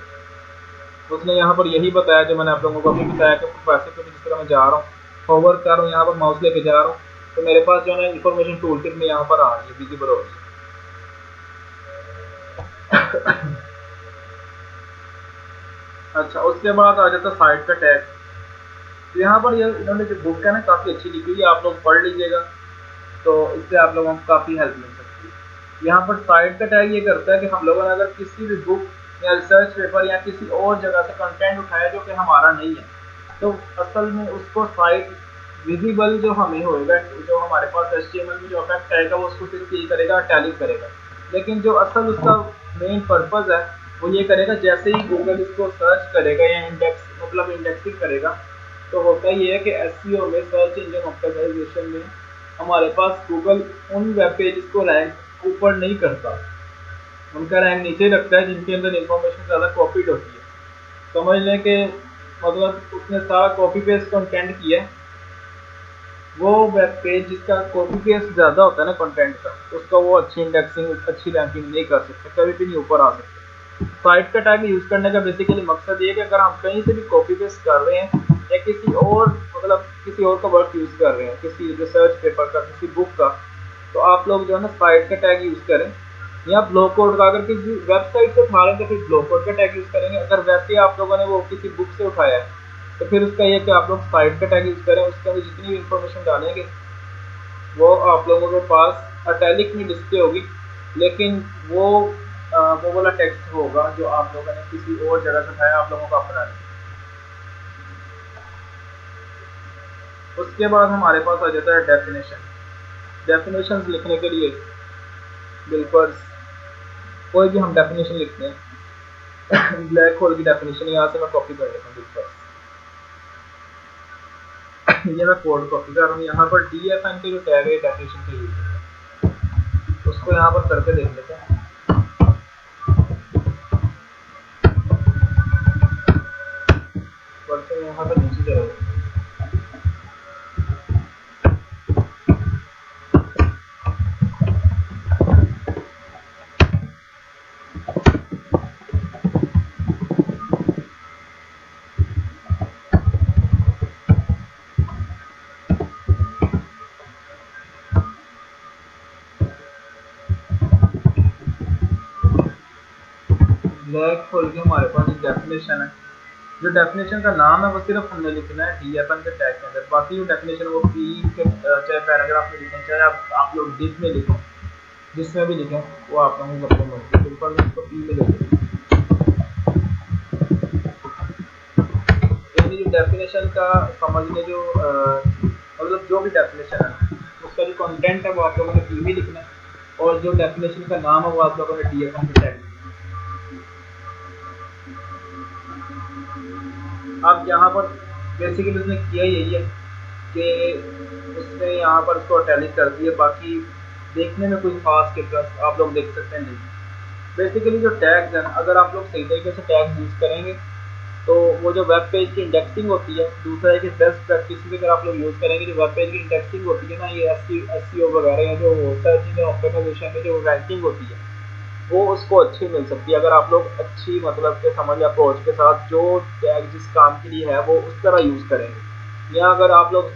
S1: उसने यहाँ पर यही बताया जो मैंने आप लोगों को अभी बताया कि प्रोफेसर पे जिस तरह मैं जा रहा हूँ, होवर कर रहा हूँ, यहाँ पर माउस लेके जा रहा हूँ, तो मेरे पास जो है ना इन्फॉर्मेशन टूल टिप में यहाँ पर आ रही है, विजिबल हो रही है। अच्छा, उसके बाद आ जाता है साइट का टैग। तो यहाँ पर ये इन्होंने जो बुक है ना काफ़ी अच्छी लिखी हुई है, आप लोग पढ़ लीजिएगा, तो इससे आप लोगों को काफ़ी हेल्प मिल सकती है। यहाँ पर साइट का टैग ये करता है कि हम लोगों ने अगर किसी भी बुक या रिसर्च पेपर या किसी और जगह से कंटेंट उठाया जो कि हमारा नहीं है, तो असल में उसको साइट विजिबल जो हमें होएगा, जो हमारे पास HTML में जो अफेक्ट आएगा वो उसको सिर्फ ये करेगा, टैली करेगा। लेकिन जो असल उसका मेन पर्पज़ है वो ये करेगा, जैसे ही गूगल इसको सर्च करेगा या इंडेक्स मतलब इंडेक्सिंग करेगा, तो होता ये है कि SEO में, सर्च इंजन ऑप्टिमाइजेशन में, हमारे पास गूगल उन वेब पेज को रैंक ऊपर नहीं करता, उनका रैंक नीचे रखता है जिनके अंदर इंफॉर्मेशन ज़्यादा कॉपीड होती है। समझ लें कि मतलब उसने सारा कॉपी पेस्ट कंटेंट किया है, वो वेब पेज जिसका कॉपी पेस्ट ज़्यादा होता है ना कंटेंट का, उसका वो अच्छी इंडेक्सिंग, अच्छी रैंकिंग नहीं कर सकते, कभी भी नहीं ऊपर आ सकते। साइट का टैग यूज़ करने का बेसिकली मकसद ये है कि अगर हम कहीं से भी कॉपी पेस्ट कर रहे हैं या किसी और मतलब किसी और का वर्क यूज़ कर रहे हैं, किसी रिसर्च पेपर का, किसी बुक का, तो आप लोग जो है ना साइट का टैग यूज़ करें, या ब्लॉक कोड का, अगर किसी वेबसाइट से उठा रहे हैं तो फिर ब्लॉक कोड का टैग यूज़ करेंगे। अगर वैसे आप लोगों ने वो किसी बुक से उठाया है तो फिर उसका ये कि आप लोग साइट का टैग यूज़ करें, उसके अंदर जितनी भी इंफॉर्मेशन डालेंगे वो आप लोगों के पास अटैलिक में डिस्प्ले होगी, लेकिन वो वाला टेक्स्ट होगा जो आप लोगों ने किसी और जगह से उठाया, आप लोगों का अपना नहीं। उसके बाद हमारे पास आ जाता है डेफिनेशन। डेफिनेशंस लिखने के लिए बिल्कुल कोई भी हम डेफिनेशन लिखते हैं, ब्लैक होल की डेफिनेशन यहाँ से मैं कॉपी कर लेता हूँ बिल्कुल। ये मैं कोड कॉपी कर रहा हूँ, यहाँ पर DFN के जो टैग है डेफिनेशन का यूज है, उसको यहाँ पर करके देख लेते हैं। वर्षन यहाँ पर नीचे चलेगा। लैग खोल के हमारे पास एक डेफिनेशन है। जो डेफिनेशन का नाम है वो सिर्फ हमने लिखना है DFN के टैग के अंदर। बाकी जो डेफिनेशन वो पी के चाहे पैराग्राफ में लिखें, चाहे आप लोग डिफ में लिखें, जिसमें भी लिखें वो आप लोगों को अपनी मर्जी। सिंपल इसको पी में लिखें। यानी जो डेफिनेशन का समझने जो मतलब जो भी डेफिनेशन है उसका जो कंटेंट है वो आप लोगों ने पी में लिखना है, और जो डेफिनेशन का नाम है वो आप लोगों ने DFN के टैग। अब यहाँ पर बेसिकली उसने किया यही है कि उसने यहाँ पर उसको टैली कर दिया। बाकी देखने में कोई खास डिफरेंस आप लोग देख सकते हैं नहीं। बेसिकली जो टैग्स हैं, अगर आप लोग सही तरीके से टैग्स यूज़ करेंगे तो वो जो वेब पेज की इंडेक्सिंग होती है, दूसरा है कि बेस्ट प्रैक्टिस अगर आप लोग यूज़ करेंगे, जो वेब पेज की इंडेक्सिंग होती है ना, ये SEO वगैरह या जो सर्च इंजन ऑप्टिमाइजेशन में जो रैंकिंग होती है वो उसको अच्छी मिल सकती है अगर आप लोग अच्छी मतलब के समझ अप्रोच के साथ जो टैग जिस काम के लिए है वो उस तरह यूज़ करेंगे। या अगर आप लोग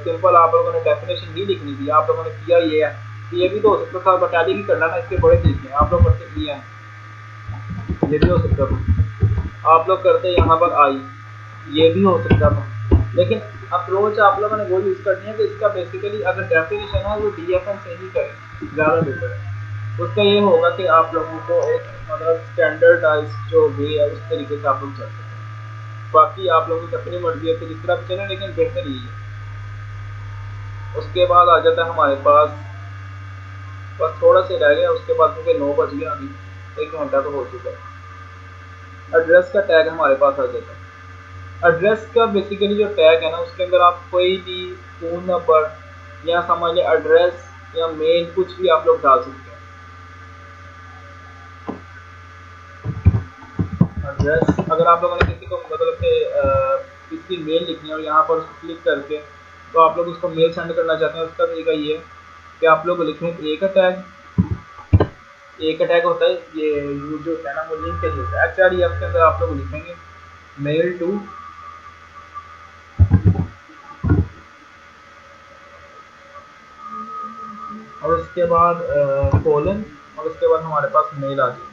S1: सिंपल आप लोगों ने डेफिनेशन ही लिखनी थी, आप लोगों ने किया ये है तो ये भी तो हो सकता था बटाली भी करना ना, इसके बड़े तरीके हैं, आप लोग करते किए हैं, ये भी हो सकता था। आप लोग करते यहाँ पर आई, ये भी हो सकता था। लेकिन अप्रोच आप लोगों ने वो यूज़ करनी है कि इसका बेसिकली अगर डेफिनेशन है वो DFN से ही करें, ज़्यादा बेटर है। उसका ये होगा कि आप लोगों को एक मतलब स्टैंडर्डाइज जो वे है उस तरीके से आप लोग चल सकते। बाकी आप लोगों की अपनी मर्जी है कि जिस तरह भी चले, लेकिन बेहतर यही है। उसके बाद आ जाता है हमारे पास, बस थोड़ा सा रह गया उसके बाद, क्योंकि 9 बज गया, अभी 1 घंटा तो हो चुका है। एड्रेस का टैग हमारे पास आ जाता है। एड्रेस का बेसिकली जो टैग है ना उसके अंदर आप कोई भी फ़ोन नंबर या समझ लें एड्रेस या मेल कुछ भी आप लोग डाल सकते हैं। एड्रेस अगर आप लोगों ने किसी को मतलब कि किसी की मेल लिखनी है और यहाँ पर उसको क्लिक करके तो आप लोग उसको मेल सेंड करना चाहते हैं, उसका तरीका ये है कि आप लोग लिखें एक टैग। एक टैग होता है ये यूज जो होता है ना वो लिंक के लिए होता है। HREF के अंदर आप लोग लिखेंगे मेल टू, और उसके बाद कोलन, और उसके बाद हमारे पास मेल आ जाएगी।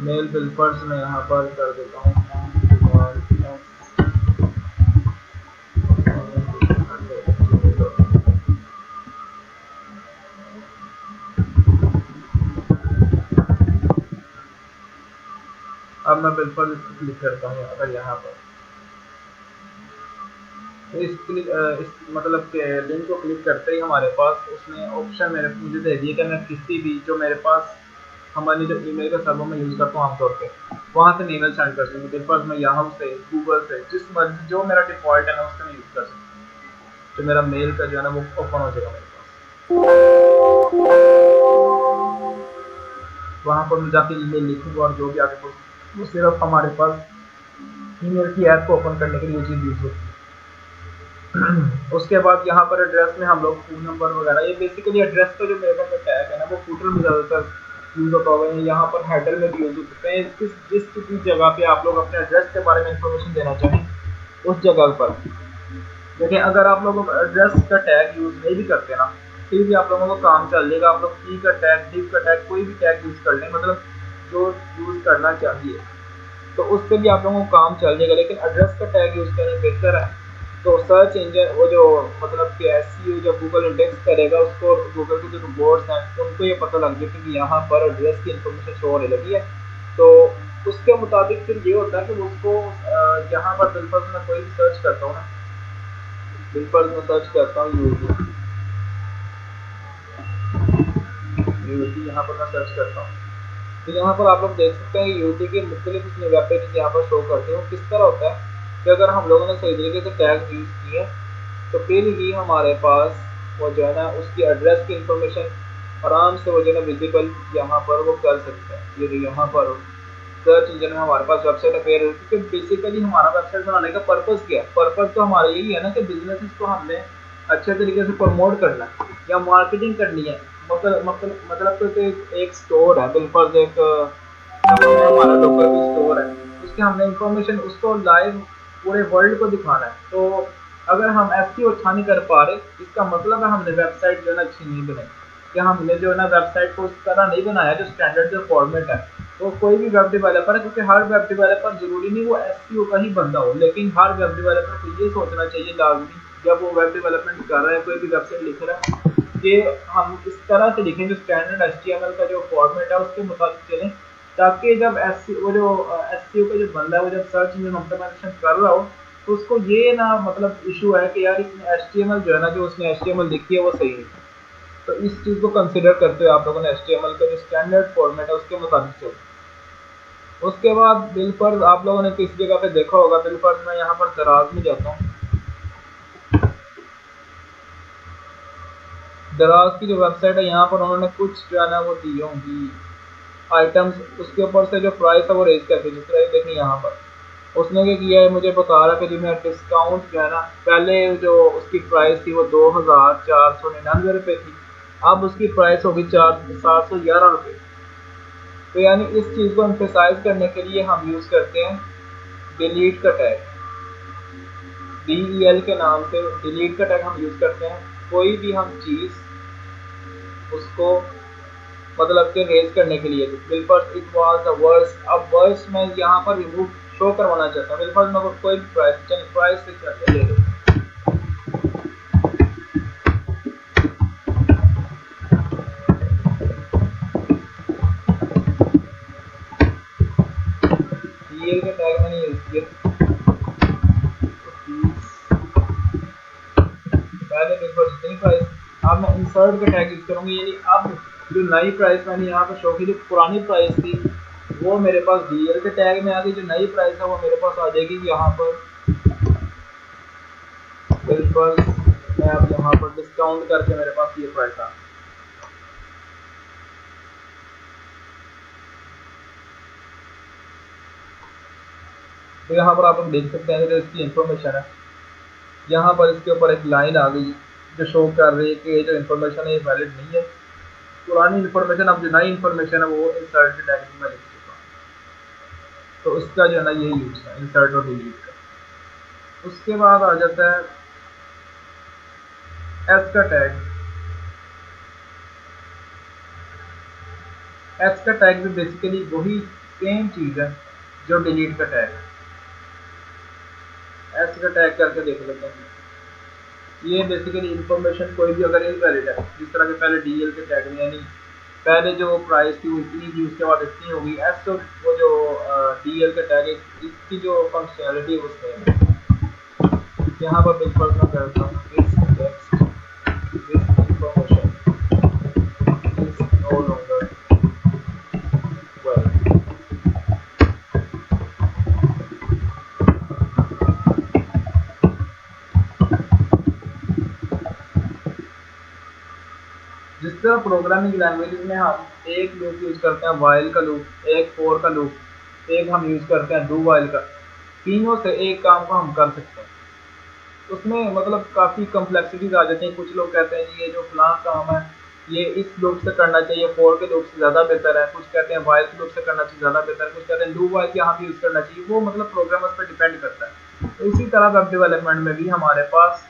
S1: मेल बिल्पर्स में यहाँ पर कर देता हूँ। अब मैं बिल्पर क्लिक करता हूँ अगर यहाँ पर, तो इस मतलब के लिंक को क्लिक करते ही हमारे पास उसने ऑप्शन मुझे दे दिया कि मैं किसी भी जो मेरे पास हमारे जो ईमेल का सर्वर में यूज़ करता हूँ आमतौर पे वहाँ से ईमेल सेंड कर सकूँ। मेरे पास मैं याहू से, गूगल से, जिस मर्जी जो मेरा डिफ़ॉल्ट है ना उससे मैं यूज़ कर सकता हूँ, तो मेरा मेल का जो है ना वो ओपन हो जाएगा मेरे पास। वहाँ पर मैं जाके ईमेल लिखूँगा और जो भी आगे वो सिर्फ हमारे पास ईमेल की ऐप को ओपन करने के लिए चीज़ यूज़ होती है। उसके बाद यहाँ पर एड्रेस में हम लोग फ़ोन नंबर वगैरह, ये बेसिकली एड्रेस का जो मेरे पास टैग है ना वो फूटर में ज़्यादातर यूज़ होता होगा, यहाँ पर हेडर में भी यूज़ हो सकते हैं। जिस किसी जगह पे आप लोग अपने एड्रेस के बारे में इंफॉर्मेशन देना चाहें उस जगह पर। देखिए अगर आप लोग एड्रेस का टैग यूज़ नहीं भी करते ना फिर भी आप लोगों को काम चल जाएगा। आप लोग की का टैग, डिव का टैग, कोई भी टैग यूज़ कर लें, मतलब जो यूज़ करना चाहिए तो उससे भी आप लोगों को काम चल जाएगा। लेकिन एड्रेस का टैग यूज़ करना बेहतर है। तो सर्च इंजन वो जो मतलब कि SEO जब गूगल इंडेक्स करेगा उसको, गूगल के जो रोबोट्स हैं उनको ये पता लग जाए कि यहाँ पर एड्रेस की इंफॉर्मेशन शो होने लगी है, तो उसके मुताबिक फिर ये होता है कि उसको यहाँ पर बिल्कुल मैं कोई भी सर्च करता हूँ ना, बिल्कुल मैं सर्च करता हूँ यूटी, यहाँ पर मैं सर्च करता हूँ तो यहाँ पर आप लोग देख सकते हैं यूटी के मुख्तलिफ इसमें वेब पेजेस यहाँ पर शो करते हैं। किस तरह होता है कि अगर हम लोगों ने सही तरीके से टैग यूज़ किए तो फिर ही हमारे पास वो जो है ना उसकी एड्रेस की इंफॉर्मेशन आराम से वो जो है ना विजिबल यहाँ पर वो कर सकते हैं। ये जो यहाँ पर सर्च इंजन में हमारे पास वेबसाइट अपेयर है, क्योंकि बेसिकली हमारा वेबसाइट बनाने का पर्पज़ क्या है? पर्पज़ तो हमारा यही है ना कि बिजनेसेस को हमने अच्छे तरीके से प्रमोट करना है या मार्केटिंग करनी है। मतलब तो एक स्टोर है बिल्कुल, एक हमारा लोकल भी स्टोर है, उसके हमने इंफॉर्मेशन उसको लाइव पूरे वर्ल्ड को दिखाना है। तो अगर हम SEO अच्छा नहीं कर पा रहे इसका मतलब है हमने वेबसाइट जो है ना अच्छी नहीं बनाई, या हमने जो है ना वेबसाइट को उस तरह नहीं बनाया जो स्टैंडर्ड जो फॉर्मेट है तो कोई भी वेब डेवलपर है, क्योंकि हर वेब डेवलपर जरूरी नहीं वो एसईओ का ही बंदा हो, लेकिन हर वेब डेवलपर को ये सोचना चाहिए लाजमी, जब वो वेब डेवलपमेंट कर रहा है, कोई भी वेबसाइट लिख रहा है, कि हम इस तरह से लिखें जो स्टैंडर्ड एचटीएमएल का जो फॉर्मेट है उसके मुताबिक चलें, ताकि जब वो जो एसईओ का जो बंदा है वो जब सर्च इंजन ऑप्टिमाइजेशन कर रहा हो तो उसको ये ना मतलब इशू है कि यार इसने एचटीएमएल जो है ना, जो उसने एचटीएमएल लिखी है वो सही है। तो इस चीज़ को कंसिडर करते हुए आप लोगों ने एचटीएमएल का जो स्टैंडर्ड फॉर्मेट है उसके मुताबिक चलना। उसके बाद बिल पर आप लोगों ने किस जगह पे देखा होगा, बिल पर मैं यहाँ पर दराज में जाता हूँ। दराज की जो वेबसाइट है यहाँ पर उन्होंने कुछ जो है ना वो दी होंगी आइटम्स, उसके ऊपर से जो प्राइस है वो रेज करके, जिस तरह देखिए यहाँ पर उसने क्या किया है, मुझे बता रहा है कि जी मैं डिस्काउंट जो है ना, पहले जो उसकी प्राइस थी वो 2499 थी, अब उसकी प्राइस होगी 4711 तो यानी इस चीज़ को एम्फेसाइज करने के लिए हम यूज़ करते हैं डिलीट का टैग, DEL के नाम से डिलीट का टैग हम यूज़ करते हैं। कोई भी हम चीज़ उसको मतलब कि रेज करने के लिए, बिलफर्स इट वाज द वर्स, अब वर्स मैं यहाँ पर रिमूव शो करवाना चाहता हूँ, बिलफर्स मैं कोई भी प्राइस, चल प्राइस से चल ले लो, DEL का टैग मैंने यूज़ किया, पहले बिलफर्स इतनी प्राइस, अब मैं इंसर्ट का टैग यूज़ करूँगी, यानी अब जो नई प्राइस मैंने यहाँ पर शो की, जो पुरानी प्राइस थी वो मेरे पास DEL के टैग में आ गई, जो नई प्राइस है वो मेरे पास आ जाएगी यहाँ पर बिलफर्स, मैं अब यहाँ पर डिस्काउंट करके मेरे पास ये प्राइस आ, तो यहाँ पर आप लोग देख सकते हैं जो इसकी इंफॉर्मेशन है, यहाँ पर इसके ऊपर एक लाइन आ गई जो शो कर रही है कि ये जो इन्फॉर्मेशन है ये वैलिड नहीं है, पुरानी इन्फॉर्मेशन, अब जो नई इन्फॉर्मेशन है वो इंसर्ट के टैग में लिख चुका हूँ। तो इसका जो है ना ये यूज है इंसर्ट और डिलीट का। उसके बाद आ जाता है एस का टैग। एस का टैग भी बेसिकली वही सेम चीज़ है जो डिलीट का टैग है। एस का टैग करके देख लेते हैं, ये बेसिकली इन्फॉर्मेशन कोई भी अगर इनवैलिड है, जिस तरह के पहले DEL के टैग में, यानी पहले जो प्राइस थी वो इतनी थी, उसके बाद इतनी होगी, एस और वो जो DEL का टैग है इसकी जो फंक्शनैलिटी है वो सेम है। यहाँ पर बिल्कुल मैं करता हूँ this text, this information is no longer well. जिस तरह प्रोग्रामिंग लैंग्वेजेस में हम एक लूप यूज़ करते हैं वाइल का लूप, एक फोर का लूप, एक हम यूज़ करते हैं डू वाइल का, तीनों से एक काम को हम कर सकते हैं, उसमें मतलब काफ़ी कम्प्लेक्सिटीज आ जाती हैं। कुछ लोग कहते हैं जी ये जो फलां काम है ये इस लूप से करना चाहिए, फोर के लूप से ज़्यादा बेहतर है, कुछ कहते हैं वाइल के लूप से करना चाहिए ज़्यादा बेहतर है, कुछ कहते हैं डू वाइल यहाँ भी यूज़ करना चाहिए, वो मतलब प्रोग्रामर्स पर डिपेंड करता है। तो इसी तरह वेब डेवलपमेंट में भी हमारे पास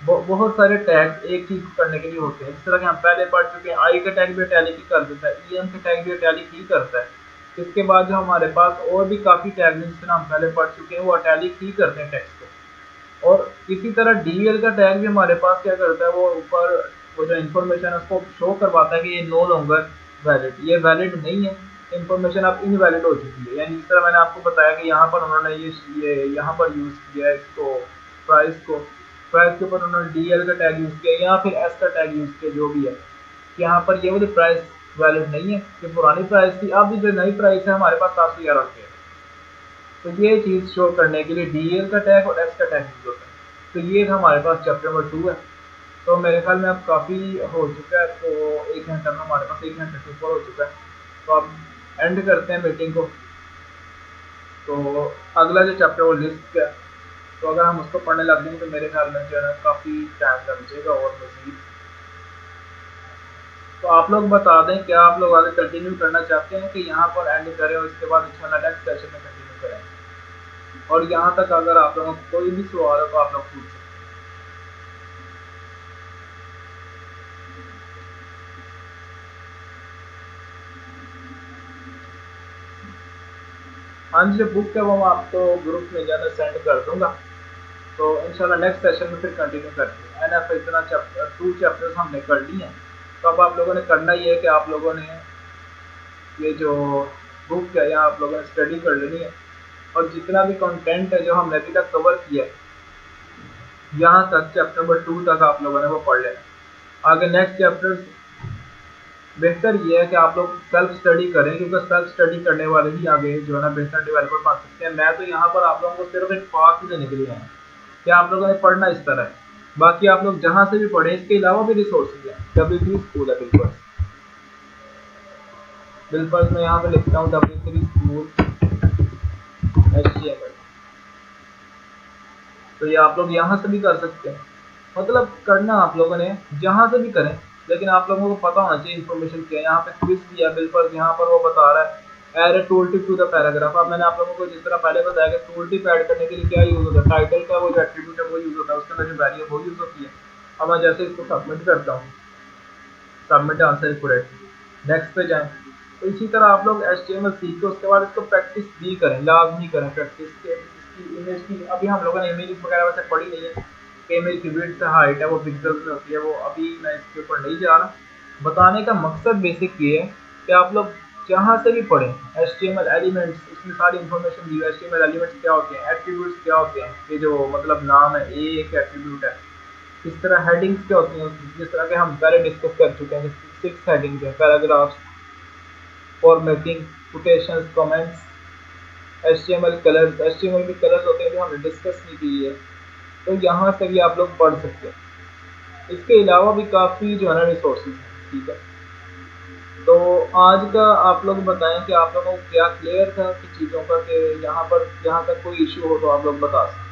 S1: बहुत सारे टैग एक चीज़ को करने के लिए होते हैं, जिस तरह के हम पहले पढ़ चुके हैं, आई का टैग भी इटैलिक ही कर देता है, EM का टैग भी इटैलिक ही करता है। इसके बाद जो हमारे पास और भी काफ़ी टैग हैं जिस तरह हम पहले पढ़ चुके हैं वो इटैलिक ही करते हैं टेक्स्ट को। और इसी तरह DEL का टैग भी हमारे पास क्या करता है, वो ऊपर वो जो इन्फॉर्मेशन है उसको शो करवाता है कि ये नो लॉन्गर वैलिड, ये वैलिड नहीं है, इन्फॉर्मेशन अब इनवैलिड हो चुकी है। यानी इस तरह मैंने आपको बताया कि यहाँ पर उन्होंने ये यहाँ पर यूज़ किया है इसको, प्राइस को, प्राइस के ऊपर उन्होंने DEL का टैग यूज़ किया या फिर S का टैग यूज़ किया, जो भी है, यहाँ पर ये वाली प्राइस वैलिड नहीं है, ये पुरानी प्राइस थी, अब जो नई प्राइस है हमारे पास 711 है। तो ये चीज़ शो करने के लिए DEL का टैग और S का टैग यूज़ होता है। तो ये था हमारे पास चैप्टर नंबर 2 है। तो मेरे ख्याल में अब काफ़ी हो चुका है, तो 1 घंटा में हमारे पास 1 घंटा से ऊपर हो चुका है, तो अब एंड करते हैं मीटिंग को। तो अगला जो चैप्टर वो लिस्ट का है, तो अगर हम उसको पढ़ने लग जाएंगे तो मेरे ख्याल में जो है ना काफ़ी टाइम लग जाएगा और मज़ीद। तो आप लोग बता दें क्या आप लोग आगे कंटिन्यू करना चाहते हैं कि यहाँ पर एंड करें और इसके बाद इंशाल्लाह नेक्स्ट सेशन में कंटिन्यू करें। और यहाँ तक अगर आप लोगों को कोई भी सवाल हो तो आप लोग पूछ सकते हैं। हाँ जी, जो बुक है वो मैं आपको ग्रुप में जाना सेंड कर दूंगा। तो इंशाल्लाह नेक्स्ट सेशन में फिर कंटिन्यू करते हैं। एनएफ इतना चैप्टर 2 चैप्टर्स हमने कर लिए हैं। तो अब आप लोगों ने करना ये है कि आप लोगों ने ये जो बुक है या आप लोगों ने स्टडी कर लेनी है, और जितना भी कंटेंट है जो हमने अभी तक कवर किया है यहाँ तक चैप्टर नंबर 2 तक आप लोगों ने वो पढ़ लेना। आगे नेक्स्ट चैप्टर्स बेहतर ये है कि आप लोग सेल्फ स्टडी करें, क्योंकि सेल्फ स्टडी करने वाले ही आगे जो है ना बेहतर डेवलपर बन सकते हैं। मैं तो यहाँ पर आप लोगों को सिर्फ एक पाथ ही देने के लिए आया हूँ कि आप लोगों ने पढ़ना इस तरह है। बाकी आप लोग जहाँ से भी पढ़ें, इसके अलावा भी रिसोर्सेज हैं। W3 स्कूल है बिल्पर्स में यहाँ पे लिखता हूँ W3 स्कूल HTML। तो ये आप लोग यहाँ से भी कर सकते हैं, मतलब करना आप लोगों ने जहाँ से भी करें, लेकिन आप लोगों को पता होना चाहिए इन्फॉर्मेशन क्या है। यहाँ पे क्विज दिया बिल्पर्स, यहाँ पर वो बता रहा है add a tool tip to the paragraph. अब मैंने आप लोगों को जिस तरह पहले बताया कि टूल टिप ऐड करने के लिए क्या यूज होता है, टाइटल का वो जो एट्रीब्यूट है वो यूज होता है, उसके अंदर जो वैल्यू है वो यूज होती है। अब मैं जैसे इसको सबमिट करता हूँ, सबमिट आंसर करेक्ट, नेक्स्ट पे जाएं। तो इसी तरह आप लोग HTML सीख के उसके बाद इसको प्रैक्टिस भी करें, लाजमी करें प्रैक्टिस के। इसकी इमेज की अभी हम लोगों ने इमेज वगैरह वैसे पढ़ी नहीं है कि इमेज की विड्थ हाइट है वो पिक्सल्स में होती है, वो अभी मैं इसके ऊपर नहीं जा रहा। बताने का मकसद बेसिक ये है कि आप लोग जहाँ से भी पढ़ें HTML एलिमेंट्स, इसमें सारी इन्फॉर्मेशन दी है। HTML एलिमेंट्स क्या होते हैं, एट्रीब्यूट्स क्या होते हैं, ये जो मतलब नाम है ये एक एट्रीब्यूट है। इस तरह हेडिंग्स क्या होती हैं, जिस तरह के हम पहले डिस्कस कर चुके हैं, 6 हेडिंग्स हैं, paragraphs, formatting, quotations, comments, HTML colours. HTML के कलर्स होते हैं जो हमने डिस्कस नहीं की है। तो यहाँ से भी आप लोग पढ़ सकते हैं। इसके अलावा भी काफ़ी जो है ना रिसोर्सेज हैं, ठीक है। तो आज का आप लोग बताएं कि आप लोगों को क्या क्लियर था कि चीज़ों का, कि यहाँ पर जहाँ तक कोई इशू हो तो आप लोग बता सकते हैं।